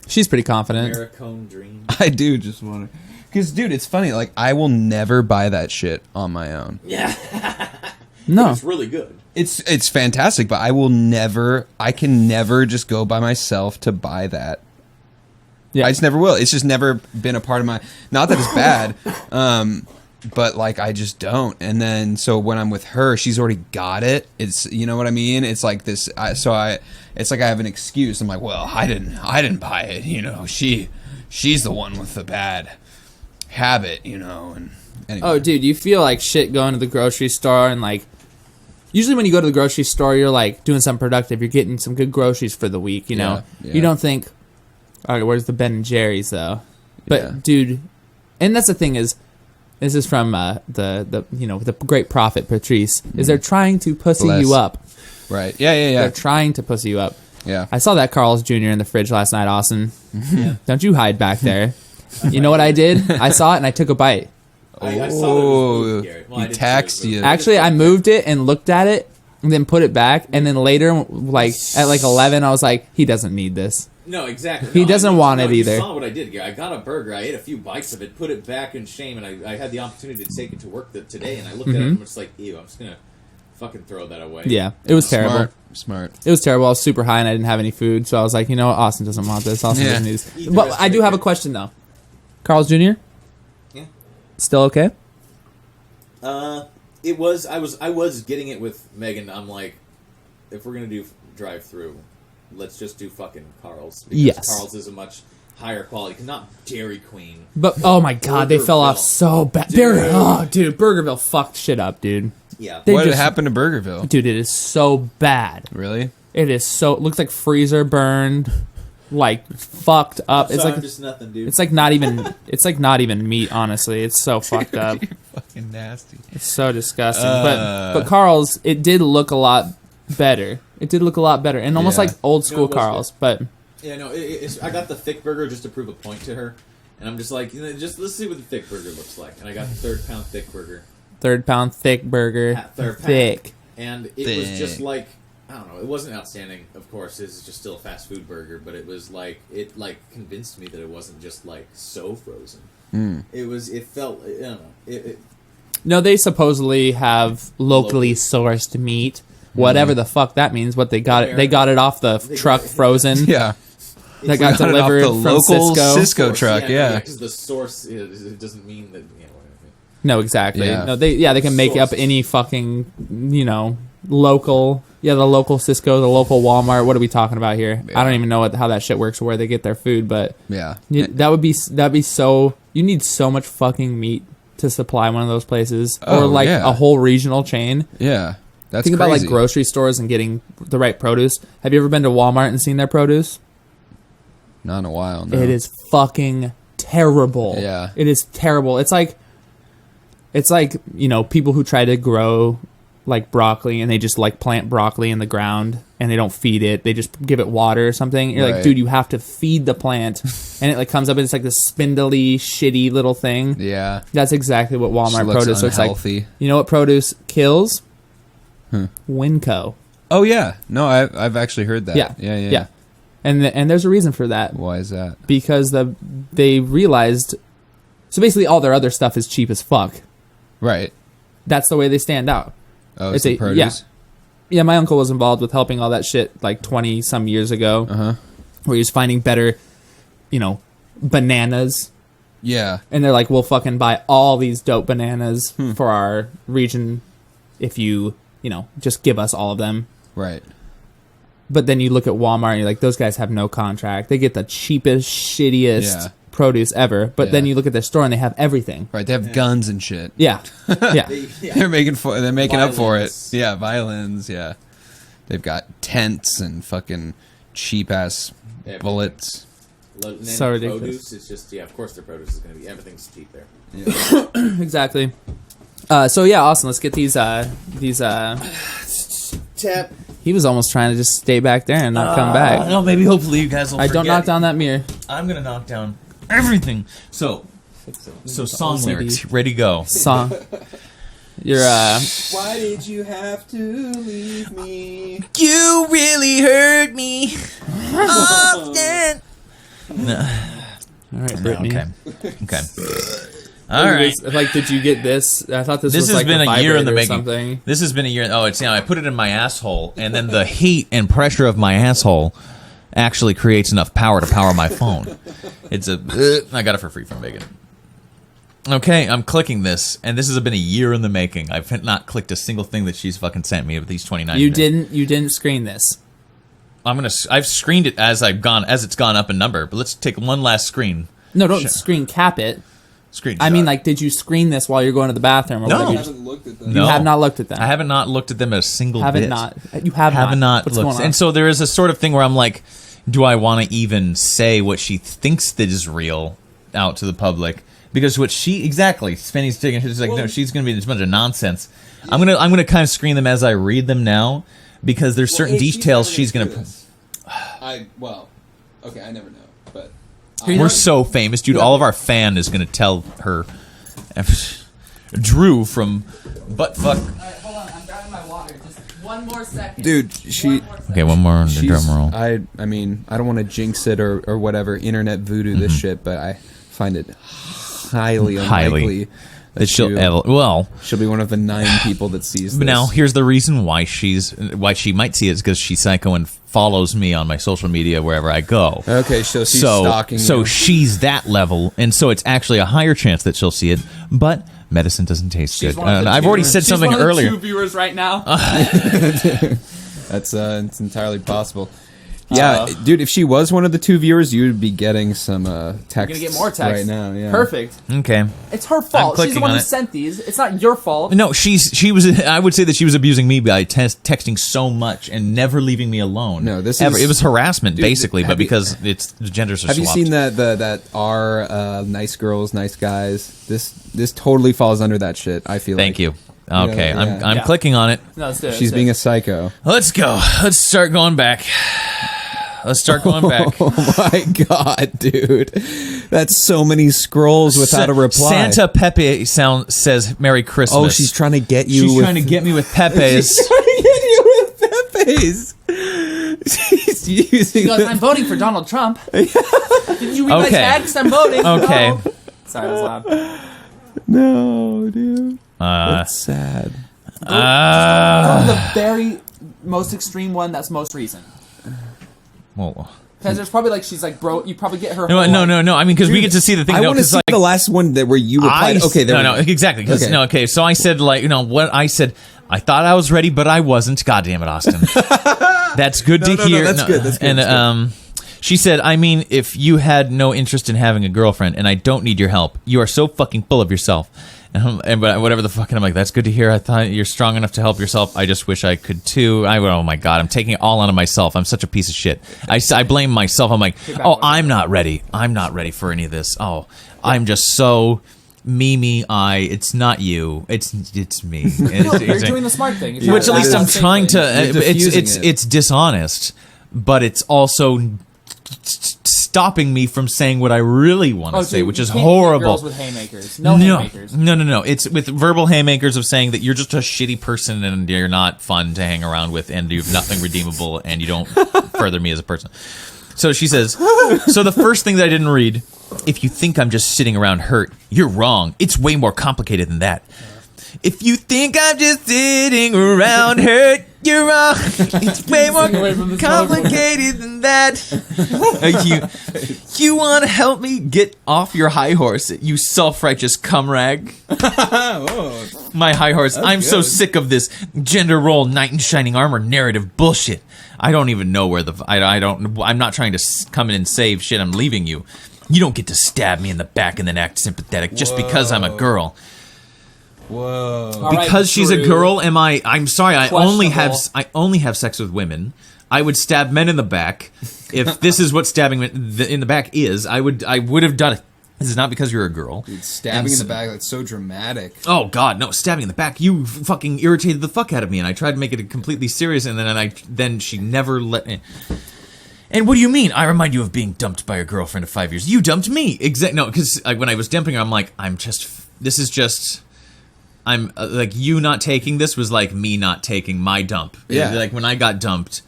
She's pretty confident. Americone dream. I do just want to. Because, dude, it's funny. Like, I will never buy that shit on my own. Yeah. No. It's really good. It's fantastic, but I can never just go by myself to buy that. Yeah. I just never will. It's just never been a part of my, not that it's bad, but like I just don't. And then, so when I'm with her, she's already got it. It's, you know what I mean? It's like this, it's like I have an excuse. I'm like, well, I didn't buy it. She's the one with the bad habit, and anyway. Oh, dude, you feel like shit going to the grocery store and like, usually when you go to the grocery store, you're like doing something productive. You're getting some good groceries for the week, Yeah. You don't think, all right, where's the Ben and Jerry's though? But Yeah. dude, and that's the thing is, this is from the great prophet Patrice, is they're trying to pussy Bless. you up. Right. Yeah. They're trying to pussy you up. Yeah. I saw that Carl's Jr. in the fridge last night, Austin. Don't you hide back there. You know what I did? I saw it and I took a bite. I saw that it was Oh, moved, Garrett. Well, I he didn't taxed see it, you. but- Actually, I moved it and looked at it and then put it back. And then later, like at like 11, I was like, he doesn't need this. No, exactly. He No, doesn't want it you either. saw what I did, Garrett. I got a burger. I ate a few bites of it, put it back in shame, and I had the opportunity to take it to work today. And I looked at it and I'm just like, ew, I'm just gonna fucking throw that away. Yeah, it was terrible. Smart. It was terrible. I was super high and I didn't have any food. So I was like, you know what? Austin doesn't want this. Austin Yeah. doesn't need Eat this. the But rest I of do it, have a Garrett. question though. Carl's Jr.? Yeah. Still okay? It was. I was getting it with Megan. I'm like, if we're gonna do drive through, let's just do fucking Carl's. Because Yes. Carl's is a much higher quality. 'Cause not Dairy Queen. But oh my god, they fell off Burgerville. so bad. Dude, Burgerville fucked shit up, dude. Yeah. They What just- happened to Burgerville? Dude, it is so bad. Really? It is so. It looks like freezer burned, like fucked up. It's Sorry, like I'm just nothing, dude. it's like not even. It's like not even meat. Honestly, it's so fucked up. Fucking nasty. It's so disgusting. But Carl's, it did look a lot better. It did look a lot better, and almost Yeah. like old school it was Carl's. But Yeah, no, I got the thick burger just to prove a point to her, and I'm just like, just let's see what the thick burger looks like. And I got the third pound thick burger, third pound thick burger, third pound. thick. And it was just Thick. like, I don't know, it wasn't outstanding. Of course, it's just still a fast food burger, but it was like it convinced me that it wasn't just like so frozen. It felt, I don't know, No, they supposedly have locally sourced meat. Whatever the fuck that means. What they got it? They got it off the truck frozen. Yeah. That got got it off delivered the from local Cisco. Cisco truck, yeah. because the source it doesn't mean that. No, exactly. Yeah. No, they can make up Sourced. any fucking local. Yeah, the local Cisco, the local Walmart. What are we talking about here? I don't even know how that shit works or where they get their food, but Yeah. that'd be so. You need so much fucking meat to supply one of those places, or Oh, like yeah. a whole regional chain. Yeah. That's Think about crazy. like grocery stores and getting the right produce. Have you ever been to Walmart and seen their produce? Not in a while. No. It is fucking terrible. Yeah. It is terrible. It's like people who try to grow like broccoli and they just like plant broccoli in the ground and they don't feed it. They just give it water or something. You're like, Right. dude, you have to feed the plant. And it like comes up and it's like this spindly, shitty little thing. Yeah. That's exactly what Just Walmart looks produce looks like. unhealthy. You know what produce kills? Winco. Oh yeah. No, I've actually heard that. Yeah. Yeah. And there's a reason for that. Why is that? Because they realized So basically, all their other stuff is cheap as fuck. Right. That's the way they stand out. Oh, It's it's the a- produce. Yeah, my uncle was involved with helping all that shit like 20 some years ago, where he was finding better, bananas. Yeah. And they're like, we'll fucking buy all these dope bananas for our region if you, just give us all of them. Right. But then you look at Walmart and you're like, those guys have no contract. They get the cheapest, shittiest Yeah. produce ever. But then Yeah. you look at their store and they have everything. Right. They have guns and shit. Yeah. Yeah. They're making up for it. Violins. Yeah, violins. Yeah. They've got tents and fucking cheap ass Yeah. bullets. So ridiculous. Produce is just of course the produce is going to be everything's cheap there. Exactly. So yeah, Austin, let's get these Tap. he was almost trying to just stay back there and not come back. No, maybe hopefully you guys will. I don't knock down that mirror. I'm gonna knock down everything. So song OCD. lyrics, ready go. Song. You're Why did you have to leave me? You really hurt me. Often. all right, Brittany. Okay. All right. Like, did you get this? I thought this This was has like been a year in the vibrator or making. something. This has been a year. Oh, it's I put it in my asshole, and then the heat and pressure of my asshole actually creates enough power to power my phone. It's I got it for free from Megan. Okay, I'm clicking this, and this has been a year in the making. I've not clicked a single thing that she's fucking sent me with these 29. You minutes. didn't screen this. I've screened it as it's gone up in number, but let's take one last screen. No, don't screen cap it. Screen. I mean, like, did you screen this while you're going to the bathroom? Or No. whatever? I You haven't looked at them. No. have not looked at them. I haven't not looked at them a single Haven't bit. not. You have not What's looked. going on? And so there is a sort of thing where I'm like, do I want to even say what she thinks that is real out to the public? Because what she Spenny's taking, she's like, no, she's going to be this bunch of nonsense. I'm gonna kind of screen them as I read them now, because there's certain Well, hey, details she's never going gonna to. do this. Okay, I never know, but We're so famous, dude. All of our fan is going to tell her. Drew from Buttfuck. Alright, hold on. I'm grabbing my water. Just one more second. Dude, she. Okay, one more on the She's, drum roll. I mean, I don't want to jinx it or whatever, internet voodoo this Mm-hmm. shit, but I find it highly unlikely that That she'll she'll be one of the 9 people that sees this. But now, here's the reason why she might see it is because she's psycho and follows me on my social media wherever I go. Okay, so she's stalking so you. she's that level, and so it's actually a higher chance that she'll see it. But medicine doesn't taste good. one of And the I've two- already said she's something one of the earlier. 2 viewers right now. That's it's entirely possible. Yeah, dude, if she was one of the 2 viewers, you'd be getting some texts You're gonna get more texts right now. Yeah, Perfect. Okay. It's her fault. She's clicking the one on who it. sent these. It's not your fault. No, she was. I would say that she was abusing me by texting so much and never leaving me alone. No, this Ever. is- it was harassment basically, have but you- because the genders are Have you swapped. seen that R nice girls, nice guys? This totally falls under that shit. I feel. Thank like. you. Okay, Yeah. I'm Yeah. clicking on it. No, let's do it. She's being a psycho. Let's go. Let's start going back. Let's start going back. Oh my god, dude, that's so many scrolls without a reply. Santa Pepe says Merry Christmas. Oh, she's trying to get you. She's with, trying to get me with Pepe's. She's trying to get you with Pepe's. She's using. She goes, I'm voting for Donald Trump. Did you read my Okay. text? I'm voting. Okay. No. Sorry, that was loud. No, dude, that's sad. Go to the very most extreme one that's most recent. Well, Because there's probably like, she's like, bro, you probably get her. no. I mean, because we get to see the thing. I no, want to 'cause, see like, the last one where you replied. Okay, there no, we go. exactly. 'Cause- Okay. No, okay. So I said, like, what I said. I thought I was ready, but I wasn't. God damn it, Austin. That's good to hear. that's good, that's good, And that's she said, I mean, if you had no interest in having a girlfriend, and I don't need your help, you are so fucking full of yourself. And whatever the fuck, and I'm like, that's good to hear. I thought you're strong enough to help yourself. I just wish I could too. Oh my god, I'm taking it all onto myself. I'm such a piece of shit. I blame myself. I'm like, oh, I'm not ready. I'm not ready for any of this. Oh, I'm just so me. It's not you. It's me. You're doing the smart thing. You're Which at trying least do I'm the same trying thing. to. You're diffusing it. It's dishonest, but it's also stopping me from saying what I really want to say, dude, which you is can't hit horrible. Girls with haymakers. No haymakers. No. It's with verbal haymakers of saying that you're just a shitty person and you're not fun to hang around with and you have nothing redeemable and you don't further me as a person. So she says, so the first thing that I didn't read If you think I'm just sitting around hurt, you're wrong. It's way more complicated than that. If you think I'm just sitting around hurt, you're wrong. It's way more away from this complicated than that. You want to help me get off your high horse, you self-righteous cum rag. Oh, My high horse. I'm so good. sick of this gender role, knight in shining armor narrative bullshit. I don't even know where I'm not trying to come in and save shit. I'm leaving you. You don't get to stab me in the back and then act sympathetic just because I'm a girl. whoa. All right, Because she's a Drew. girl, I'm sorry. I only Questionable. have sex with women. I would stab men in the back. If this is what stabbing in the back is, I would have done it. This is not because you're a girl. Dude, stabbing in the back, that's so dramatic. Oh God, no! Stabbing in the back. You fucking irritated the fuck out of me, and I tried to make it completely serious, and then she never let me. And what do you mean? I remind you of being dumped by your girlfriend of 5 years. You dumped me. No, because when I was dumping her, I'm like, this is just. I'm like, you not taking this was like me not taking my dump. Yeah. Like when I got dumped.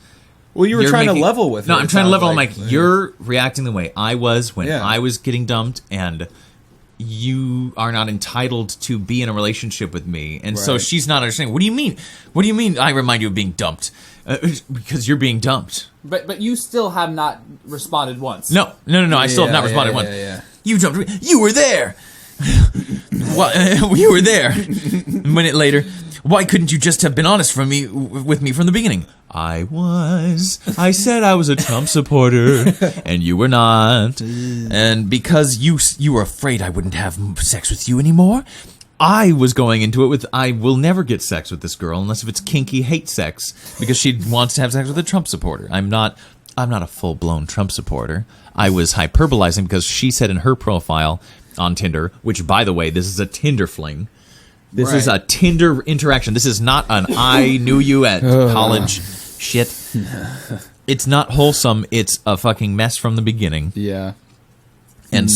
Well, you were You're trying making- to level with her. No, I'm it trying to sounds level. I'm like, Yeah. you're reacting the way I was when Yeah. I was getting dumped, and you are not entitled to be in a relationship with me. And so Right. she's not understanding. What do you mean? What do you mean I remind you of being dumped? Because you're being dumped. But you still have not responded once. No. I still have not responded once. Yeah. You dumped me. You were there. Well, you were there. A minute later, why couldn't you just have been honest with me from the beginning? I was. I said I was a Trump supporter, and you were not. And because you were afraid I wouldn't have sex with you anymore, I was going into it with, I will never get sex with this girl unless if it's kinky hate sex, because she wants to have sex with a Trump supporter. I'm not a full-blown Trump supporter. I was hyperbolizing because she said in her profile on Tinder, which, by the way, this is a Tinder fling. This is a Tinder interaction. This is not an I knew you at college shit. It's not wholesome. It's a fucking mess from the beginning. Yeah. And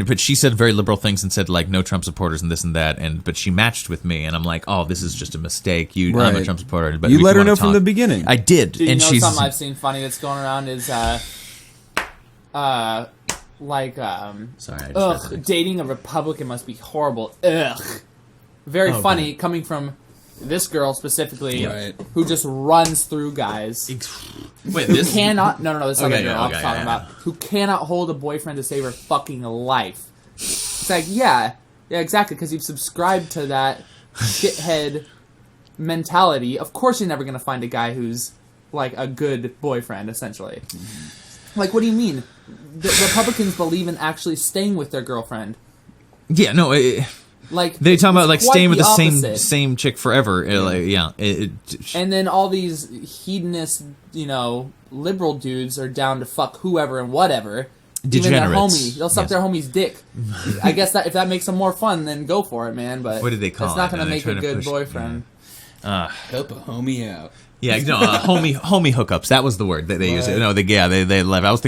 but she said very liberal things and said like no Trump supporters and this and that. But she matched with me, and I'm like, oh, this is just a mistake. I'm a Right. Trump supporter. But You if let her wanna know from talk- the beginning. I did, Dude, you and know she's something I've seen funny that's going around is sorry. I just ugh, dating a Republican must be horrible. Ugh. Very Oh, funny coming from this girl specifically Right. who just runs through guys. Wait, Who this cannot no this other Okay, girl yeah, I'm okay, talking yeah, about who cannot hold a boyfriend to save her fucking life. It's like yeah exactly, because you've subscribed to that shithead mentality. Of course you're never gonna find a guy who's like a good boyfriend essentially. Like what do you mean? The Republicans believe in actually staying with their girlfriend. Yeah, no. Like They talk about like it's quite staying with the opposite. same chick forever. And then all these hedonist, liberal dudes are down to fuck whoever and whatever. Even their Degenerates. homie, they'll suck Yes. their homie's dick. I guess that if that makes them more fun, then go for it, man. But What did they call It's not it? going to They're make a trying to good push- boyfriend. Help a homie out. Yeah, no, homie hookups. That was the word that they used. Right. No, they left. I was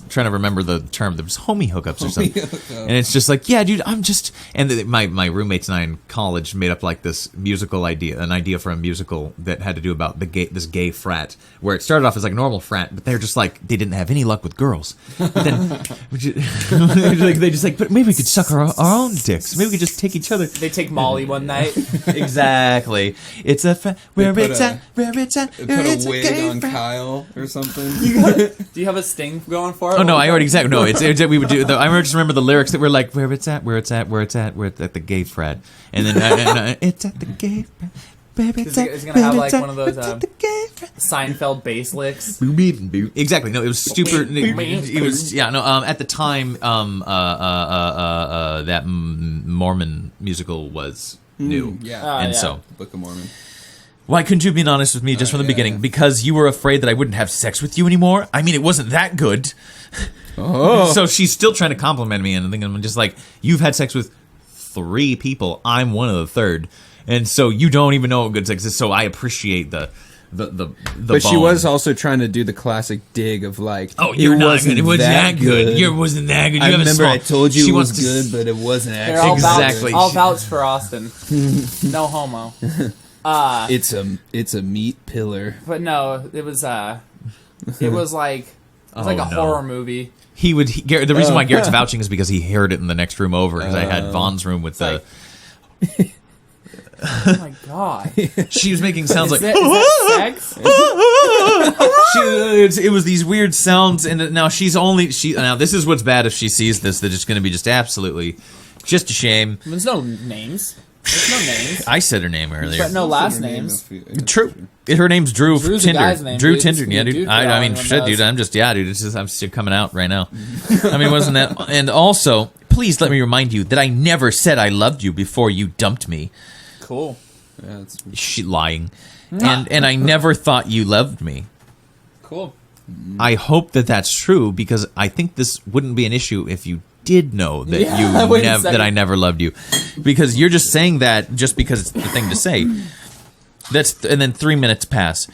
trying to remember the term. There was homie hookups or something. And it's just like, yeah, dude, I'm just. And my roommates and I in college made up like this an idea for a musical that had to do about this gay frat, where it started off as like a normal frat, but they're just like they didn't have any luck with girls. But then they just like, but maybe we could suck our own dicks. Maybe we could just take each other. They take Molly one night. Exactly. It's a where put it's a- at, where it's at. They where put it's a wig gay on frat. Kyle or something. Do you have a sting going for it? Oh no, I already exactly no. It's we would do. I just remember the lyrics that were like, "Where it's at, where it's at, where it's at, where it's at the gay frat," and then it's at the gay frat. Where it's at, It's gonna have where like it's at, one of those where it's at the gay frat. Seinfeld bass licks. Exactly. No, it was super. It was yeah. No. At the time, that Mormon musical was new, Yeah. and yeah. so. Book of Mormon. Why couldn't you have been honest with me just from the yeah, beginning? yeah. Because you were afraid that I wouldn't have sex with you anymore? I mean, it wasn't that good. Oh. So she's still trying to compliment me, and I think I'm just like, you've had sex with 3 people. I'm one of the third. And so you don't even know what good sex is. So I appreciate the But she bone. was also trying to do the classic dig of like, Oh, you're it not wasn't good. It wasn't that good. You wasn't that good. You I have a remember small- I told you She it was wants to- good, but it wasn't They're actually. all Exactly. I'll vouch for Austin. No homo. It's a meat pillar. But no, it was like a Oh, no. horror movie. The reason why Garrett's vouching is because he heard it in the next room over, because I had Vaughn's room with the... Oh my god. She was making sounds Is like... that sex? It was these weird sounds, and now now this is what's bad if she sees this, that it's going to be just absolutely just a shame. There's no names. There's no names. I said her name earlier. But no last names. True. Her name's Drew Drew's Tinder. a guy's name, Drew dude. Tinder. This Yeah, dude dude. for I all mean, anyone shit, dude. knows. I'm still coming out right now. I mean, wasn't that? And also, please let me remind you that I never said I loved you before you dumped me. Cool. Yeah, it's She lying, and I never thought you loved me. Cool. I hope that that's true, because I think this wouldn't be an issue if you did know that Yeah, wait a second. that I never loved you, because you're just saying that just because it's the thing to say. And then 3 minutes pass.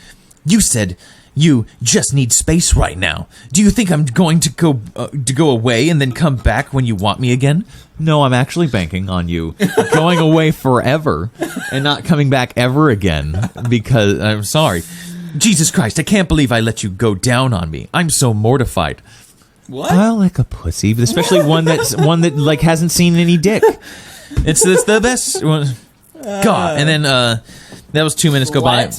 You said you just need space right now. Do you think I'm going to go away and then come back when you want me again? No, I'm actually banking on you going away forever and not coming back ever again, because I'm sorry. Jesus Christ, I can't believe I let you go down on me. I'm so mortified. What? I like a pussy, especially one that like hasn't seen any dick. It's the best one. God, and then that was 2 minutes go by.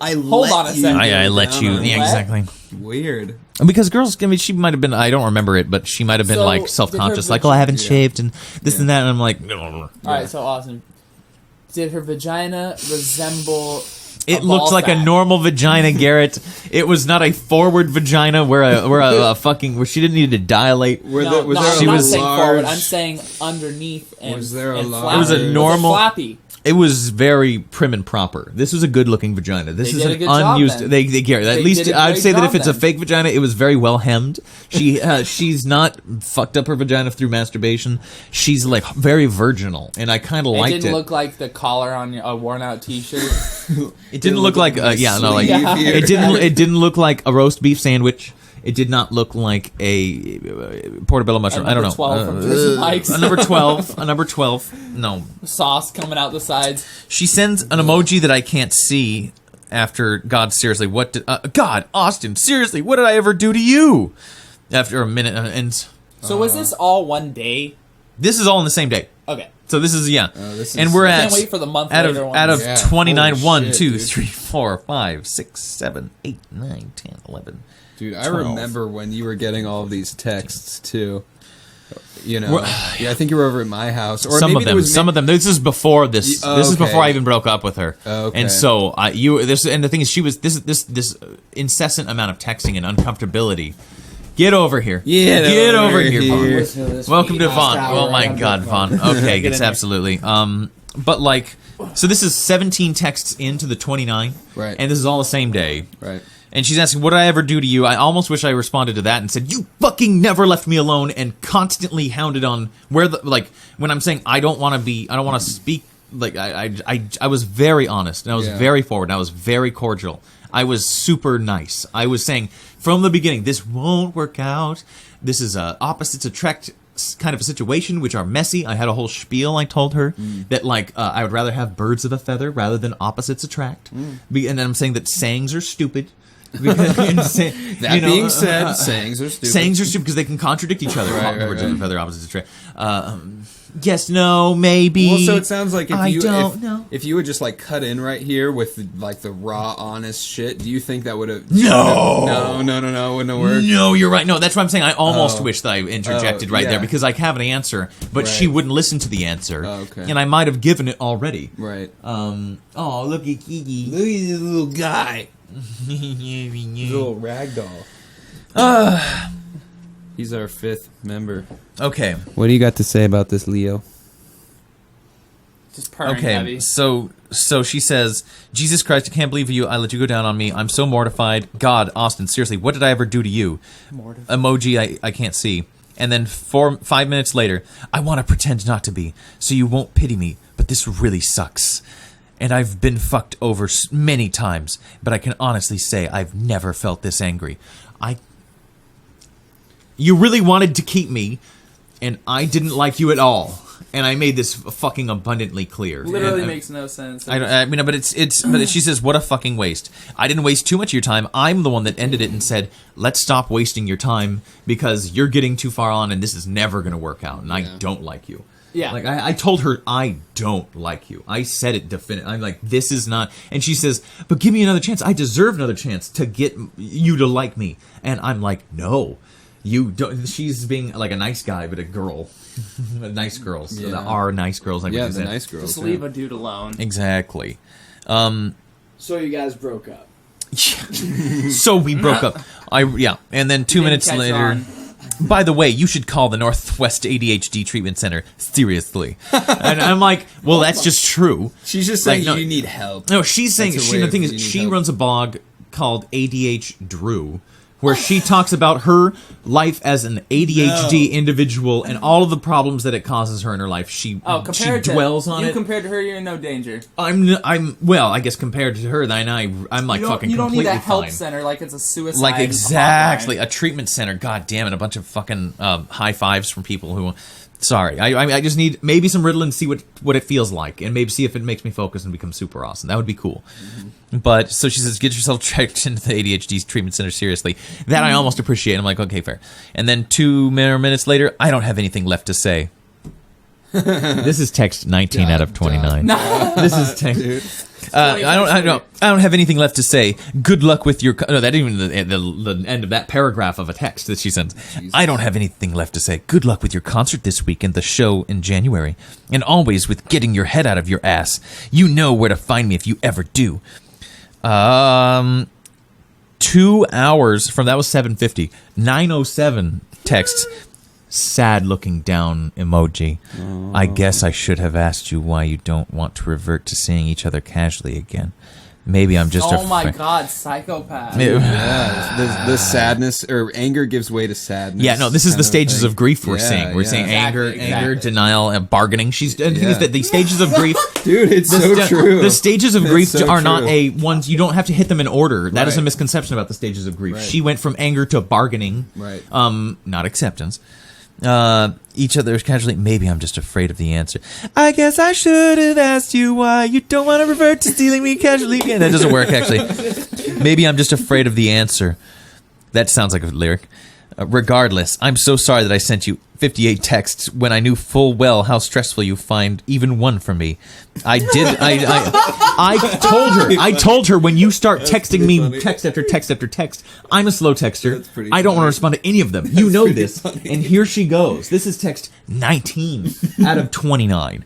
I Hold on a second. I let you. Yeah, What? exactly. Weird. Because girls, I mean, she might have been. I don't remember it, but she might have been So, like self-conscious, did her like, "Oh, I haven't yeah. shaved and this and that." And I'm like, All right, so awesome. Did her vagina resemble? it a looks ball like a sack? normal vagina, Garrett. It was not a forward vagina where she didn't need to dilate. Was No, there I'm a not was saying large, forward. I'm saying underneath and Was there a and large- flappy. It was a normal- flappy. It was very prim and proper. This was a good-looking vagina. This They is did a an good job unused. then. They Garrett. At They least did a I'd great say that job if it's a then. fake vagina, it was very well hemmed. She's not fucked up her vagina through masturbation. She's like very virginal, and I kind of It liked didn't it. look like the collar on a worn-out T-shirt. It didn't look like like Yeah. it didn't look like a roast beef sandwich. It did not look like a portobello mushroom. I don't know. 12 from Prison Mike's. A number 12. A number 12. No. Sauce coming out the sides. She sends an emoji that I can't see after God, seriously, what did... God, Austin, seriously, what did I ever do to you? After a minute, and So was this all one day? this is all in the same day. Okay. So this is, yeah. this and is- we're I at... can't wait for the month out later of, ones. out of Yeah. 29, Holy 1, shit, 2, dude. 3, 4, 5, 6, 7, 8, 9, 10, 11... Dude, I 12. remember when you were getting all of these texts too. You know, Well- yeah, I think you were over at my house, or Some maybe of them. it was Some of them. This is before this. Oh, This is okay. before I even broke up with her. Okay. And so and the thing is, she was this incessant amount of texting and uncomfortability. Get over here. Get over here, Vaughn. Listen to this Welcome to sweet Vaughn. hour. Oh my I'm God, good, Vaughn. Okay, Get it's in there. absolutely. But like, so this is 17 texts into the 29, Right. And this is all the same day, right. And she's asking, what did I ever do to you? I almost wish I responded to that and said, you fucking never left me alone, and constantly hounded on where when I'm saying I don't want to speak, like, I was very honest, and I was Yeah. very forward, and I was very cordial. I was super nice. I was saying from the beginning, this won't work out. This is opposites attract kind of a situation, which are messy. I had a whole spiel. I told her that I would rather have birds of a feather rather than opposites attract. And then I'm saying that sayings are stupid. That being said, sayings are stupid. Sayings are stupid because they can contradict each other. Right, Birds right. of a feather, opposites attract. Yes, no, maybe. Well, so it sounds like I don't know. if you would just like cut in right here with like the raw, honest shit, do you think that would have? No. No, wouldn't have worked. No, you're right. No, that's what I'm saying. I almost wish that I interjected right yeah. there because I have an answer, but she Right. wouldn't listen to the answer. Oh, okay. And I might have given it already. Right. Oh, look at Kiki. Look at this little guy, little rag doll. He's our 5th member. Okay. What do you got to say about this, Leo? Just purring Okay. heavy. So she says, Jesus Christ, I can't believe I let you go down on me. I'm so mortified. God, Austin, seriously, what did I ever do to you? Emoji I can't see. And then 5 minutes later, I want to pretend not to be, so you won't pity me, but this really sucks. And I've been fucked over many times, but I can honestly say I've never felt this angry. You really wanted to keep me, and I didn't like you at all. and I made this fucking abundantly clear. Literally And, makes no sense. I mean, but but she says, "What a fucking waste! I didn't waste too much of your time. I'm the one that ended it and said, let's stop wasting your time because you're getting too far on, and this is never going to work out, and I don't like you." Yeah. Like I told her I don't like you. I said it definitely. I'm like, this is not. And she says, "But give me another chance. I deserve another chance to get you to like me." And I'm like, no, you don't. She's being like a nice guy, but a girl. Nice girls. So there are nice girls. Like what Yeah, you the said. nice girls. Just leave a dude alone. Exactly. So you guys broke up. So we broke up. And then 2 Didn't minutes catch later. on. By the way, you should call the Northwest ADHD Treatment Center. Seriously. And I'm like, well, that's just true. She's just saying Like, no- you need help. No, she's saying, That's a way the of thing is, needing she help. runs a blog called ADH Drew, where she talks about her life as an ADHD individual and all of the problems that it causes her in her life. She Compared to dwells on you it. compared to her, you're in no danger. Well, I guess compared to her, then I'm like You don't, fucking you don't need completely a help fine. center like it's a suicide. Like exactly hotline. a treatment center. God damn it! A bunch of fucking high fives from people who. Sorry, I just need maybe some Ritalin to see what it feels like, and maybe see if it makes me focus and become super awesome. That would be cool. But so she says, get yourself checked into the ADHD treatment center seriously. That I almost appreciate. I'm like, okay, fair. And then 2 minutes later, I don't have anything left to say. This is text 19 out of 29. This is text. I don't have anything left to say. Good luck with your. No, that even the end of that paragraph of a text that she sends. I don't have anything left to say. Good luck with your concert this week and the show in January, and always with getting your head out of your ass. You know where to find me if you ever do. 2 hours from that was 7:50. 9:07 text. Sad looking down emoji. I guess I should have asked you why you don't want to revert to seeing each other casually again. Maybe I'm just Oh my afraid. god, psychopath. Yeah, the sadness or anger gives way to sadness. Yeah, no, this is kind the stages thing. of grief we're Yeah, seeing. We're yeah. seeing anger, Exactly. denial, and bargaining. And the thing is Yeah. that the stages of grief, Dude, it's so true. the stages of It's grief so are not true. a ones. You don't have to hit them in order. That is a Right. misconception about the stages of grief. Right. She went from anger to bargaining. Right. Not acceptance. Each other casually. Maybe I'm just afraid of the answer. I guess I should have asked you why you don't want to revert to stealing me casually again. That doesn't work, actually. Maybe I'm just afraid of the answer. That sounds like a lyric. Regardless, I'm so sorry that I sent you 58 texts when I knew full well how stressful you find even one from me. I told her when you start texting me funny. text after text after text, I'm a slow texter. That's pretty I don't want funny. to respond to any of them. You know pretty this. funny. And here she goes. This is text 19 out of 29.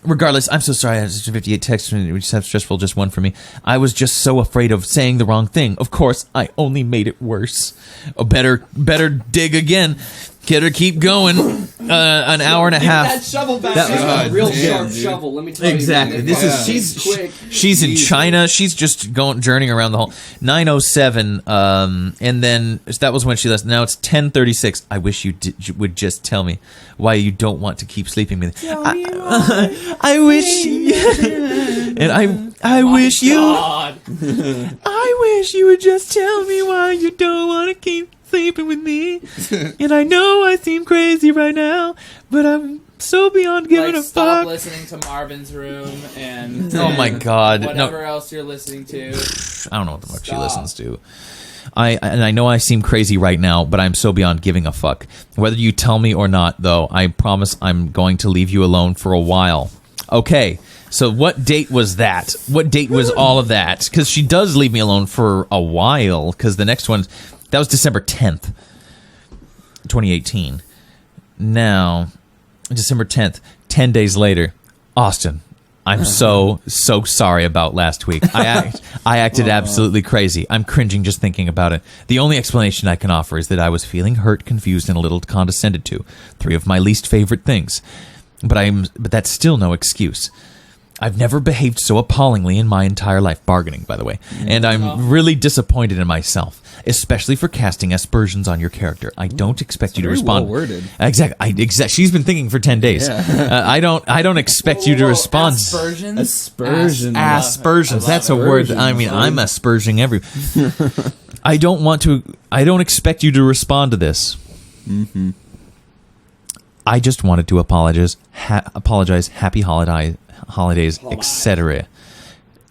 Regardless, I'm so sorry I had 58 texts and it was so stressful, just one for me. I was just so afraid of saying the wrong thing. Of course, I only made it worse. Oh, better dig again. Get her keep going. An hour and a half. That shovel back That there was- is a real damn, sharp dude. shovel. Let me tell you. Exactly. man. This Yeah. is Quick. she's in China. She's just journeying around the whole 9:07. And then that was when she left. Now it's 10:36. I wish you would just tell me why you don't want to keep sleeping with me. I wish. And I wish you. God. I wish you would just tell me why you don't want to keep sleeping with me. And I know I seem crazy right now, but I'm so beyond giving Like, a stop fuck. listening to Marvin's Room and Oh my god. whatever else you're listening to. I don't know what the fuck she Stop. listens to. I know I seem crazy right now, but I'm so beyond giving a fuck. Whether you tell me or not, though, I promise I'm going to leave you alone for a while. Okay, so what date was that? What date was all of that? Because she does leave me alone for a while, because the next one, that was December 10th, 2018. Now, December 10th, 10 days later, Austin, I'm so sorry about last week. I acted absolutely crazy. I'm cringing just thinking about it. The only explanation I can offer is that I was feeling hurt, confused, and a little condescended to. 3 of my least favorite things. But that's still no excuse. I've never behaved so appallingly in my entire life. Bargaining, by the way. And I'm really disappointed in myself, especially for casting aspersions on your character. I don't expect you to very respond. well-worded. Exactly. She's been thinking for 10 days. I don't expect you to respond. Aspersions? Aspersions. Aspersions. That's a word. I mean, I'm asperging every. I don't expect you to respond to this. I just wanted to apologize. Happy holidays, etc.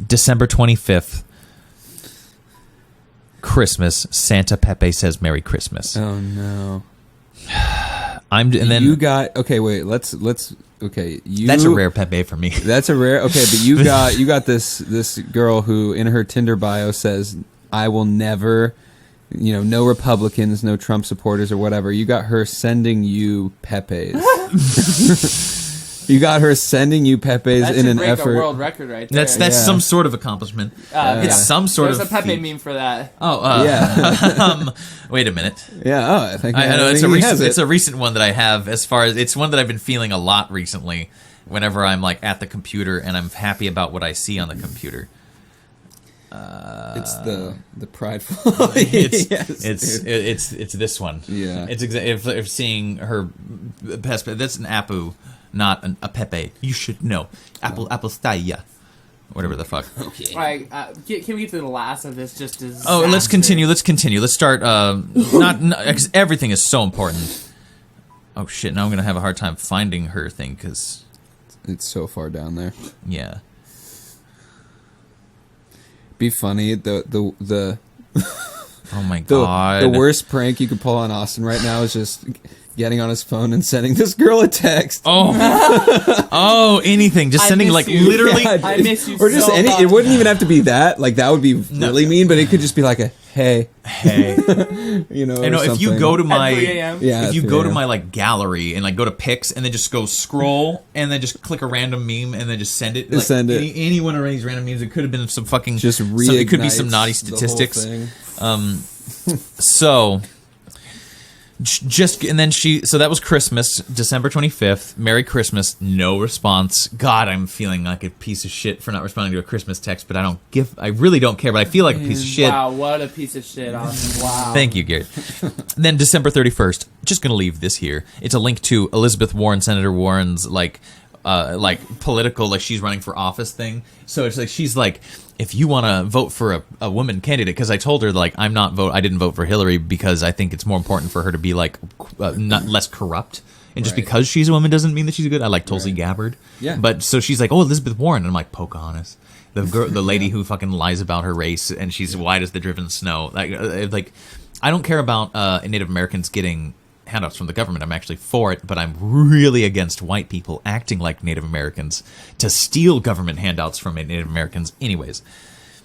December 25th, Christmas. Santa Pepe says Merry Christmas. Oh no. And then You got okay. Wait, let's okay. that's a rare Pepe for me. That's a rare. Okay, but you got this girl who in her Tinder bio says, "I will never." No Republicans, no Trump supporters or whatever. You got her sending you Pepes. You got her sending you Pepes That in should an break effort. a world record right there. That's Yeah. some sort of accomplishment. It's some sort There's of a Pepe feat. meme for that. Oh, Yeah. wait a minute. Yeah. Oh, I think I know think it's a he recent. has it. It's a recent one that I have. As far as it's one that I've been feeling a lot recently. Whenever I'm like at the computer and I'm happy about what I see on the computer. It's the prideful. It's Yes, dude. it's this one. Yeah. It's if seeing her. That's an Apu, not a Pepe. You should know. Apple staya, whatever the fuck. All right, can we get to the last of this? Just as Oh, let's continue. Let's start. Not 'cause everything is so important. Oh shit! Now I'm gonna have a hard time finding her thing because It's so far down there. yeah. Be funny. The Oh my god. the worst prank you could pull on Austin right now is just getting on his phone and sending this girl a text. Oh, anything. Just I sending miss like you. literally. Yeah, I miss you or just so any. much. It wouldn't even have to be that. Like that would be really mean, but it could just be like a hey, Hey. you know. I know or if you something. go to At my 3 a.m.? Yeah, if you 3 go to a.m. my like gallery and like go to pics and then just go scroll and then just click a random meme and then just send it. Like, Send it. Any one of these random memes. It could have been some fucking. just it could be some naughty reignites the whole statistics. thing. So just and then so that was Christmas, December 25th. Merry Christmas. No response. God, I'm feeling like a piece of shit for not responding to a Christmas text, but I really don't care, but I feel like a piece of shit. Wow, what a piece of shit, Austin. Wow. Thank you, Garrett. Then December 31st, just going to leave this here. It's a link to Elizabeth Warren, Senator Warren's like political, like she's running for office thing. So it's like she's like, if you want to vote for a woman candidate, because I told her like I didn't vote for Hillary because I think it's more important for her to be like not less corrupt. And just Right. because she's a woman doesn't mean that she's good. I like Tulsi Gabbard. Yeah. But so she's like, oh, Elizabeth Warren. And I'm like, Pocahontas. The girl, the lady who fucking lies about her race and she's white as the driven snow. Like I don't care about Native Americans getting handouts from the government. I'm actually for it, but I'm really against white people acting like Native Americans to steal government handouts from Native Americans. Anyways,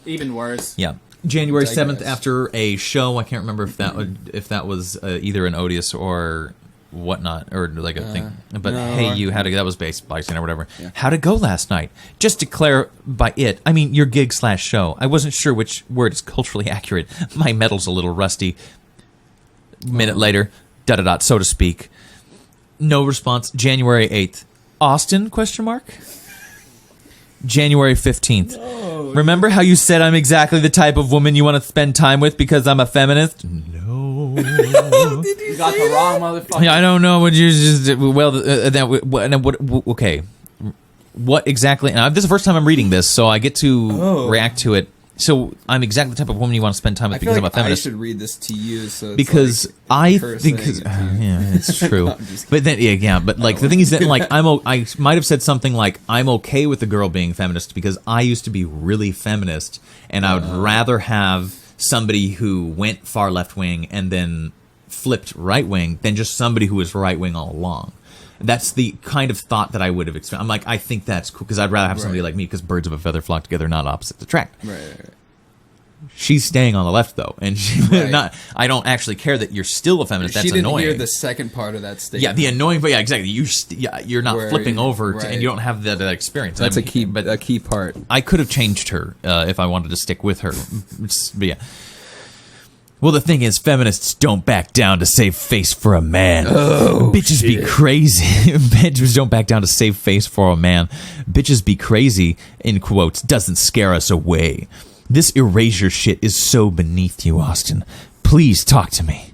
Even worse. yeah. January 7th, Digress. after a show, I can't remember if that was either an Odious or whatnot, or like a thing. But no. hey, you had to. That was based by or whatever. Yeah. How'd it go last night? Just declare by it. I mean, your gig/show. I wasn't sure which word is culturally accurate. My metal's a little rusty. Minute later, so to speak. No response. January 8th. Austin? ? January 15th. Remember how you said I'm exactly the type of woman you want to spend time with because I'm a feminist? No. You got the wrong motherfucker. Yeah, I don't know what you just okay. What exactly? And this is the first time I'm reading this, so I get to react to it. So I'm exactly the type of woman you want to spend time with I feel because like I'm a feminist. I should read this to you, so it's Because like I her think, saying it to you. yeah, it's true. I'm just But then, yeah. But like the thing is that like I might have said something like I'm okay with the girl being feminist because I used to be really feminist, and I would rather have somebody who went far left wing and then flipped right wing than just somebody who was right wing all along. That's the kind of thought that I would have expected. I'm like, I think that's cool because I'd rather have somebody Right. like me because birds of a feather flock together, not opposites attract. Right. She's staying on the left though, and she Right. not. I don't actually care that you're still a feminist. That's She didn't annoying. hear the second part of that statement. Yeah, the annoying, but yeah, exactly. You're not Where flipping you- over, right. and you don't have that experience. That's I mean, a key part. I could have changed her if I wanted to stick with her. But yeah. Well, the thing is, feminists don't back down to save face for a man. Oh, bitches be crazy. Bitches don't back down to save face for a man. Bitches be crazy, in quotes, doesn't scare us away. This erasure shit is so beneath you, Austin. Please talk to me.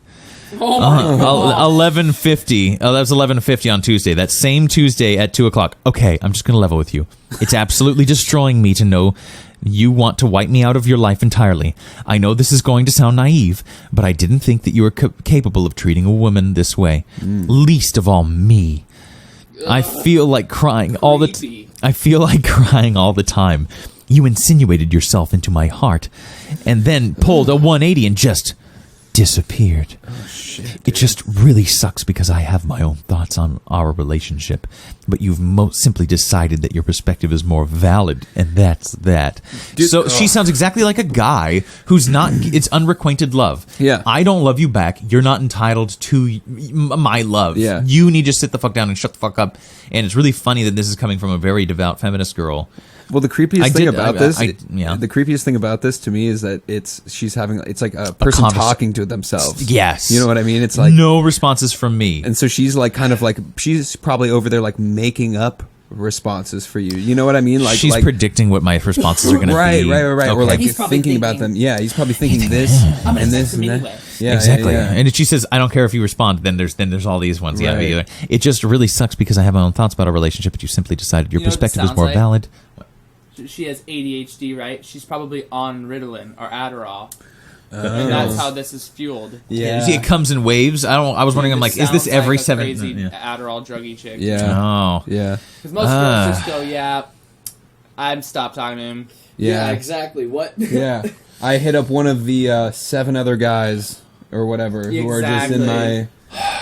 Oh my God. 11:50. Oh, that was 11:50 on Tuesday. That same Tuesday at 2:00. Okay, I'm just gonna level with you. It's absolutely destroying me to know you want to wipe me out of your life entirely. I know this is going to sound naive, but I didn't think that you were capable of treating a woman this way. Least of all me. I feel like crying all the time. You insinuated yourself into my heart, and then pulled a 180 and just disappeared. Oh shit! It just really sucks because I have my own thoughts on our relationship, but you've simply decided that your perspective is more valid, and that's that. Dude, so she sounds exactly like a guy who's not. It's unrequited love. Yeah. I don't love you back. You're not entitled to my love. Yeah. You need to sit the fuck down and shut the fuck up. And it's really funny that this is coming from a very devout feminist girl. Well, the creepiest thing about this, the the creepiest thing about this to me is that it's like a person talking to themselves. Yes. You know what I mean? It's like no responses from me. And so she's like kind of like she's probably over there like making up responses for you. You know what I mean? Like she's predicting what my responses are going to right, be. Right. Okay. Or like He's probably thinking about them. Yeah, he's probably thinking this I'm gonna and this text him and that. anyway. Yeah, Exactly. yeah. And if she says, I don't care if you respond, then there's all these ones. Right. Yeah. It just really sucks because I have my own thoughts about our relationship, but you simply decided your You know what this perspective is sounds more like? valid. She has ADHD, right? She's probably on Ritalin or Adderall. And that's how this is fueled. Yeah. See, it comes in waves. I was wondering, I'm like, is this Sounds every like a 7? crazy Yeah. Adderall druggy chick. Yeah. Oh. Yeah. Because most girls just go, yeah, I'd stop talking to him. Yeah, Yeah. exactly. What? Yeah. I hit up one of the 7 other guys or whatever who are just in my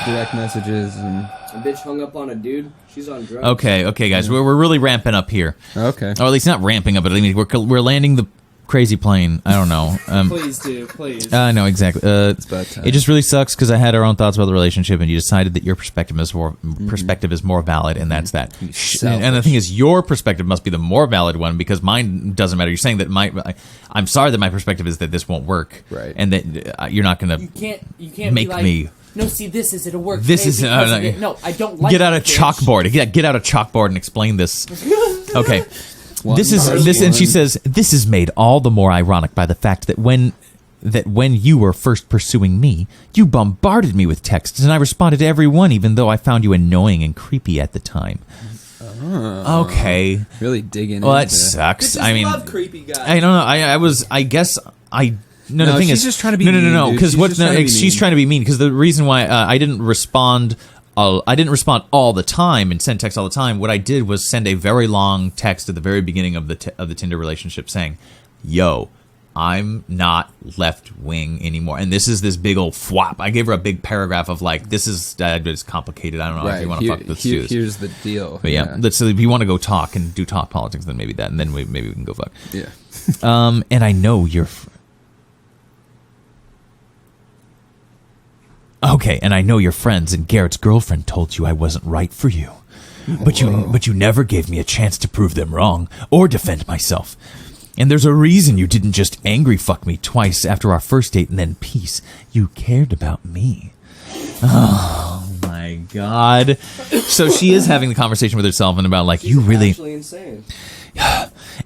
direct messages and A bitch hung up on a dude. She's on drugs. Okay, guys, we're really ramping up here. okay. Or at least not ramping up, but I mean, we're landing the crazy plane. I don't know. Please do, please. No, exactly. about time. It just really sucks because I had our own thoughts about the relationship, and you decided that your perspective is more valid, and that's that. And the thing is, your perspective must be the more valid one because mine doesn't matter. You're saying that I'm sorry that my perspective is that this won't work, Right. And that you're not going you to can't make be like, me. no, see, this is it'll work. This today is because of it." No, I don't like get out a it, bitch. chalkboard. Get out a chalkboard and explain this. Okay. One This is plus this, and she one. says this is made all the more ironic by the fact that when you were first pursuing me, you bombarded me with texts, and I responded to every one, even though I found you annoying and creepy at the time. Okay, Really digging well that into sucks. Bitches I mean, love creepy guys. I don't know. I guess. No, the thing she's is, just trying to be no, mean, dude. because She's what? just trying to be She's mean. trying to be mean because the reason why I didn't respond. I didn't respond all the time and send text all the time. What I did was send a very long text at the very beginning of the Tinder relationship saying, "Yo, I'm not left wing anymore." And this is this big old flop. I gave her a big paragraph of like, "This is it's complicated. I don't know if you want to fuck with this." Here's the deal. But yeah, let's if you want to go talk and do talk politics, then maybe that, and then maybe we can go fuck. Yeah. And I know you're. Okay, and I know your friends and Garrett's girlfriend told you I wasn't right for you. But you never gave me a chance to prove them wrong or defend myself. And there's a reason you didn't just angry fuck me twice after our first date and then peace. You cared about me. Oh my god. So she is having the conversation with herself and about like, you really Actually insane.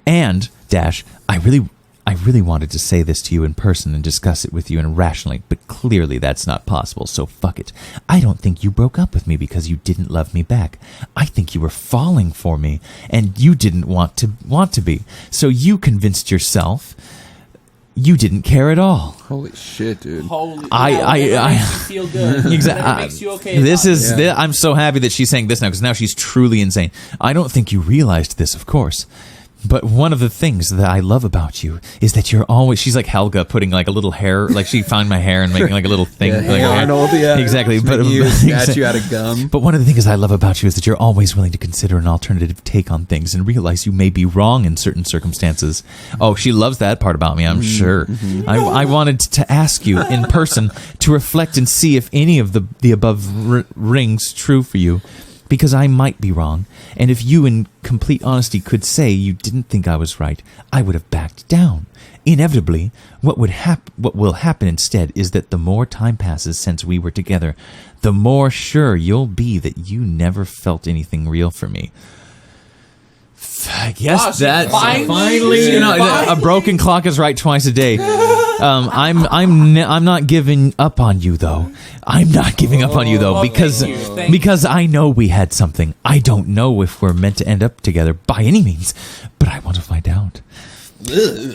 and Dash, I really wanted to say this to you in person and discuss it with you and rationally, but clearly that's not possible, so fuck it. I don't think you broke up with me because you didn't love me back. I think you were falling for me, and you didn't want to be. So you convinced yourself you didn't care at all. Holy shit, dude. Holy, I makes you feel good. Exactly. It makes you okay. This about is. it. I'm so happy that she's saying this now because now she's truly insane. I don't think you realized this, of course. But one of the things that I love about you is that you're always. She's like Helga putting like a little hair, like she found my hair and making like a little thing. Yeah, like hey, her hair. Arnold, yeah. Exactly. But you a statue out of gum. But one of the things I love about you is that you're always willing to consider an alternative take on things and realize you may be wrong in certain circumstances. Oh, she loves that part about me, I'm sure. I wanted to ask you in person to reflect and see if any of the above rings true for you. Because I might be wrong, and if you in complete honesty could say you didn't think I was right, I would have backed down. Inevitably, what will happen instead is that the more time passes since we were together, the more sure you'll be that you never felt anything real for me. I guess Wow, she that's finally- a broken clock is right twice a day. I'm not giving up on you though. I'm not giving up on you though Well, because thank you. Thank because I know we had something. I don't know if we're meant to end up together by any means, but I want to find out.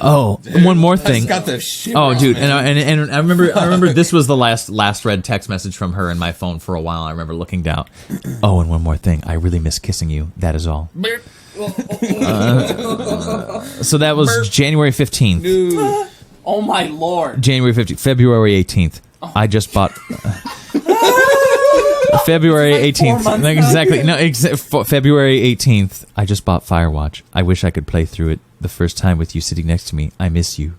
Oh, one more thing. got the shit. Oh, dude, and I remember this was the last read text message from her in my phone for a while. I remember looking down. Oh, and one more thing. I really miss kissing you. That is all. So that was January 15th. Oh my lord. January 15th. February 18th. I just bought. February 18th. Exactly. No, February 18th. I just bought Firewatch. I wish I could play through it the first time with you sitting next to me. I miss you.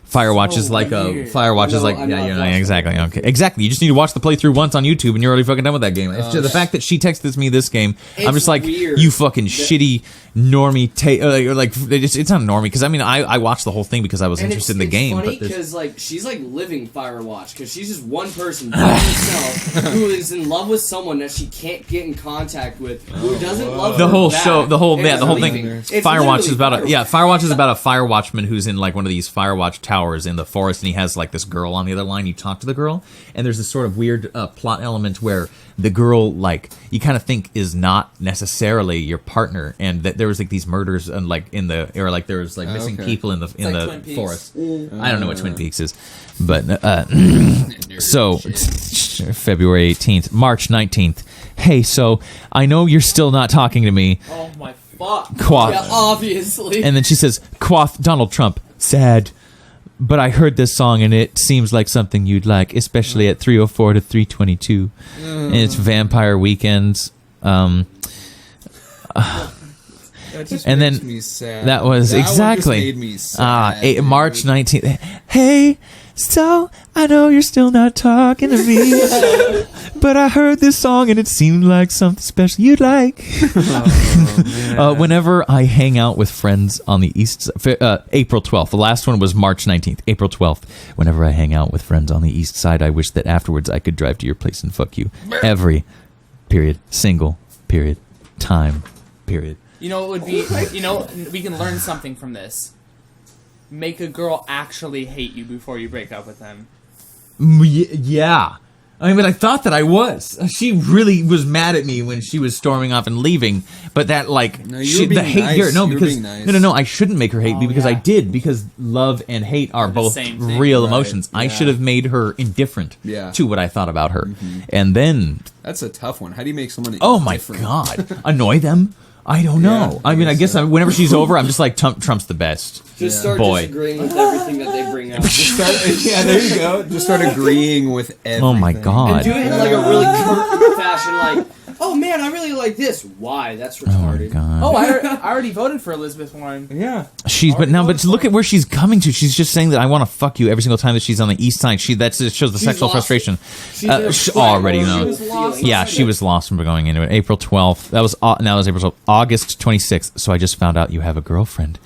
Firewatch is like weird. Firewatch is like I'm not you know watching exactly exactly. You just need to watch the playthrough once on YouTube and you're already fucking done with that game. It's just the fact that she texted me this game, I'm It's just like weird. you fucking shitty normie. It's not normie because I mean I watched the whole thing because I was interested in the game. Funny But there's- because like she's like living Firewatch because she's just one person by herself who is in love with someone that she can't get in contact with, who doesn't love the her whole back, show, the whole and is whole leaving. thing. It's Firewatch is literally about Firewatch is about a fire watchman who's in like one of these Firewatch towers in the forest, and he has like this girl on the other line. You talk to the girl, and there's this sort of weird plot element where the girl, like, you kind of think is not necessarily your partner, and that there was like these murders and like in the or like there was like missing okay. people in the like Twin Peaks. forest. I don't know what Twin Peaks is, but so February 18th, March 19th. Hey, so I know you're still not talking to me. Oh my fuck. Quaff. Yeah, obviously. And then she says, quaff Donald Trump. Sad. But I heard this song and it seems like something you'd like, especially at 3:04 to 3:22. And it's Vampire Weekends. That just And makes then me sad. that was That one just exactly made me sad, dude. March 19th. Hey, so I know you're still not talking to me, but I heard this song and it seemed like something special you'd like. Whenever I hang out with friends on the east April 12th. The last one was March 19th. April 12th. Whenever I hang out with friends on the east side, I wish that afterwards I could drive to your place and fuck you. Every period, single period, time period. You know, it would be, you know, we can learn something from this. Make a girl actually hate you before you break up with them. Yeah. I mean, but I thought that I was. She really was mad at me when she was storming off and leaving. But that, like, No, you were being the hate nice. here. No, You were because being nice. no, I shouldn't make her hate me because I yeah. did. Because love and hate are the both same thing, real right. emotions. I Yeah. should have made her indifferent Yeah. to what I thought about her, and then That's a tough one. How do you make someone? oh my different? god, annoy them. I don't know. Yeah, I mean, I guess so. whenever she's over, I'm just like Trump's the best. Just start Boy. disagreeing with everything that they bring up. Yeah, there you go. Just start agreeing with everything. Oh my god. Do it in like a really curt fashion, like, oh man, I really like this. Why? That's Oh my retarded. god. Oh, I already voted for Elizabeth Warren. Yeah. She's but now, but look at where she's coming to. She's just saying that I want to fuck you every single time that she's on the east side. That shows the sexual lost frustration. She's in a Already she know. was lost. Yeah, she was lost from going into it. April 12th. That was now. That was April 12th. August 26th. So I just found out you have a girlfriend.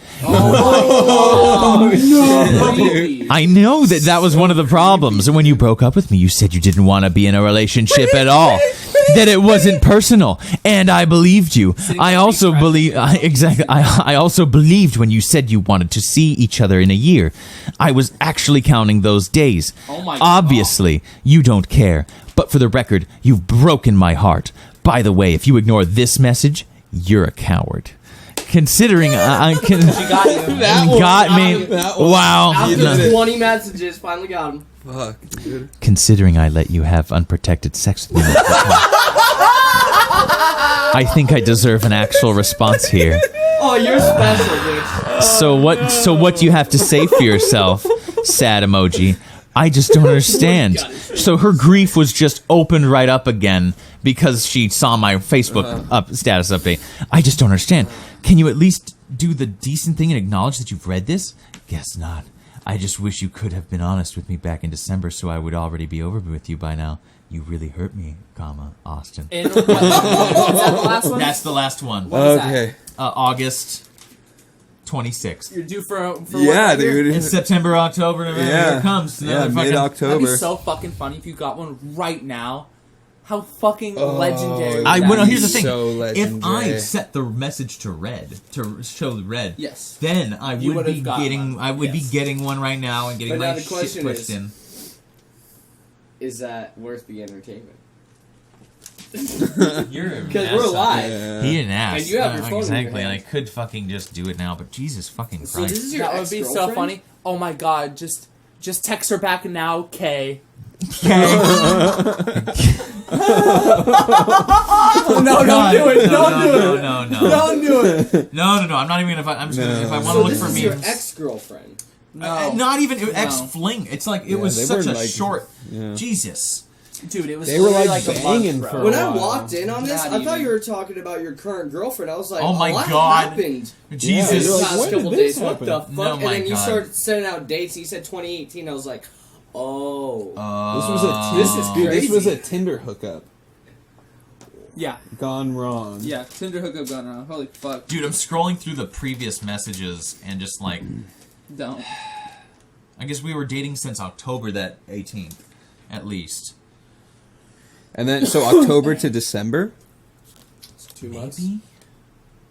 I know that was one of the problems. And when you broke up with me, you said you didn't want to be in a relationship at all. That it wasn't personal, and I believed you. I also believe exactly. I also believed when you said you wanted to see each other in a year. I was actually counting those days. Oh my God. Obviously, you don't care. But for the record, you've broken my heart. By the way, if you ignore this message, you're a coward. Considering Got you. got me. Wow. After 20 messages, finally got him. Fuck, dude. Considering I let you have unprotected sex with me, I think I deserve an actual response here. Oh, you're special, dude. So what do you have to say for yourself? Sad emoji. I just don't understand. So her grief was just opened right up again because she saw my Facebook status update. I just don't understand. Can you at least do the decent thing and acknowledge that you've read this? Guess not. I just wish you could have been honest with me back in December so I would already be over with you by now. You really hurt me, Austin. And what, is that the last one? That's the last one. What was that? Okay. August 26th. You're due for Yeah, what year? dude. It's September, October, November. Yeah. Here it comes. Yeah, Another fucking- That'd be mid-October. so fucking funny if you got one right now. how fucking legendary. I that well, no, is. here's the thing. So If I legendary. set the message to red, to show red, Yes. then I You would would've be gotten getting, one. I would Yes. be getting one right now and getting But my now the shit question pushed is- in. Is that worth the entertainment? You're Because we're live. He didn't ask. And you have your phone in your exactly, and I hand. could fucking just do it now, but Jesus fucking Christ! So this is your That would be so ex-girlfriend? funny. Oh my god, just text her back now, Kay. No, don't do it. Don't do it. No. Don't do it. No, I'm not even gonna. I'm just gonna. If I want to So look this for is your memes, ex-girlfriend. No. not even ex fling. It's like it was they such were a like- short. yeah. Jesus. Dude, it was They were, literally like, a month, banging bro. for a When I while. walked in on this, Not I thought even. you were talking about your current girlfriend. I was like, Oh my what God. happened? Jesus. These you're like, past when did couple this days, what the happen? fuck? No, and my then you God. started sending out dates, and you said 2018. I was like, oh. This was a This is dude, this was crazy. a Tinder hookup Yeah. gone wrong. Yeah, Tinder hookup gone wrong. Holy fuck. Dude, I'm scrolling through the previous messages and just like, Don't. I guess we were dating since October that 18th, at least. And then, so October to December? 2 months. Maybe?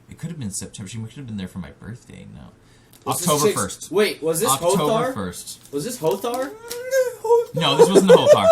It could have been September. She could have been there for my birthday. No. Was this October chick's- 1st. Wait, was this October Hothar? 1st. Was this Hothar? No, this wasn't Hothar.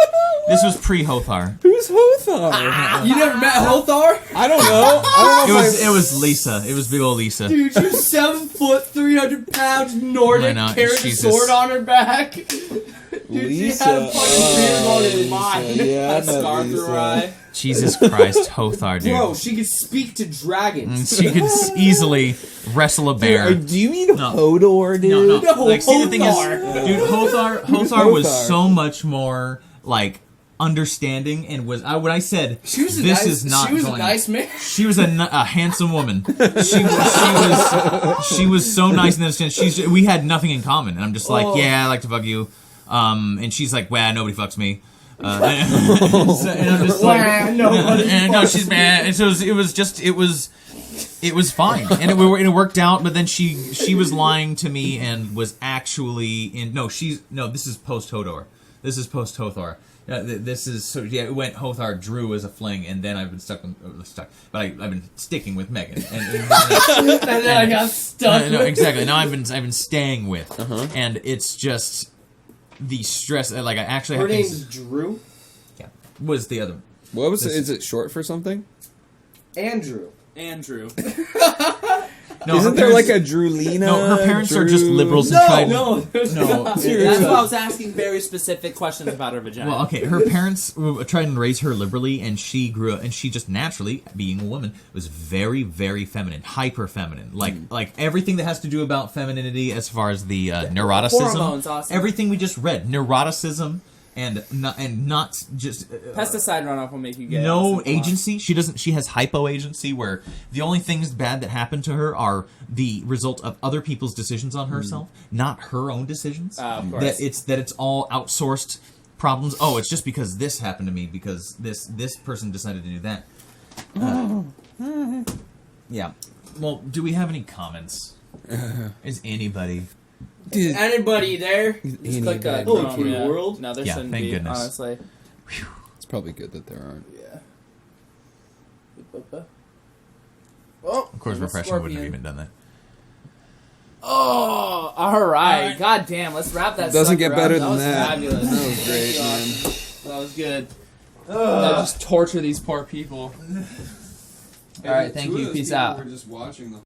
This was pre-Hothar. Who's Hothar? You never met Hothar? I don't know. I don't know. It was Lisa. It was big old Lisa. Dude, you 7 foot, 300 pounds Nordic, I know, carried a she's sword just- on her back. Dude, Lisa. she had a fucking beard on his mind. Yeah, I A scar met through her Lisa. eye. Jesus Christ, Hothar, dude. Bro, she could speak to dragons. She could easily wrestle a bear. Do you mean No. Hodor, dude? No. Like, see, the thing is, Hothar. dude, Hothar was Hothar. so much more like understanding and was. When I said She was a this nice, is not she was going. a nice man. She was a handsome woman. She was so nice and understanding. We had nothing in common, and I'm just like, Oh. yeah, I like to fuck you. And she's like, well, nobody fucks me. And I'm just like, Wah, nobody and no, fucks she's mad. And so it was fine, and it worked out. But then she was lying to me and was actually in. This is post Hodor. This is post Hothar. This is so yeah. It went Hothar Drew as a fling, and then I've been stuck. But I've been sticking with Megan. And And then I got stuck. no, exactly. Now I've been staying with, and it's just the stress. Like I actually Her have name's things. Drew. Yeah, was the other. What was This- it? Is it short for something? Andrew. Andrew. No, Isn't her there like parents- a Drulina? No, her parents are just Drew? liberals and No, tried. no. No. That's why I was asking very specific questions about her vagina. Well, okay, her parents tried and raise her liberally, and she grew up, and she just naturally, being a woman, was very, very feminine, hyper feminine. Like everything that has to do about femininity, as far as the neuroticism, hormones, awesome. everything we just read, neuroticism, and not just pesticide runoff will make you gay. no Awesome. agency. She has hypo agency, where the only things bad that happen to her are the result of other people's decisions on herself, not her own decisions. Of course. That it's all outsourced problems. Oh, it's just because this happened to me because this person decided to do that. Yeah. Well, do we have any comments? Is anybody? Anybody there? Just click Oh, Chrome, Kitty yeah. World? No, there Yeah, shouldn't thank be, goodness. honestly. It's probably good that there aren't. Yeah. Oh, Of course, repression wouldn't have even done that. Oh, all right. God damn, let's wrap that. Doesn't sucker get up. better That than was that. Fabulous. That was great, man. That was good. Now just torture these poor people. All right, thank Two of you. those Peace people out. were just watching the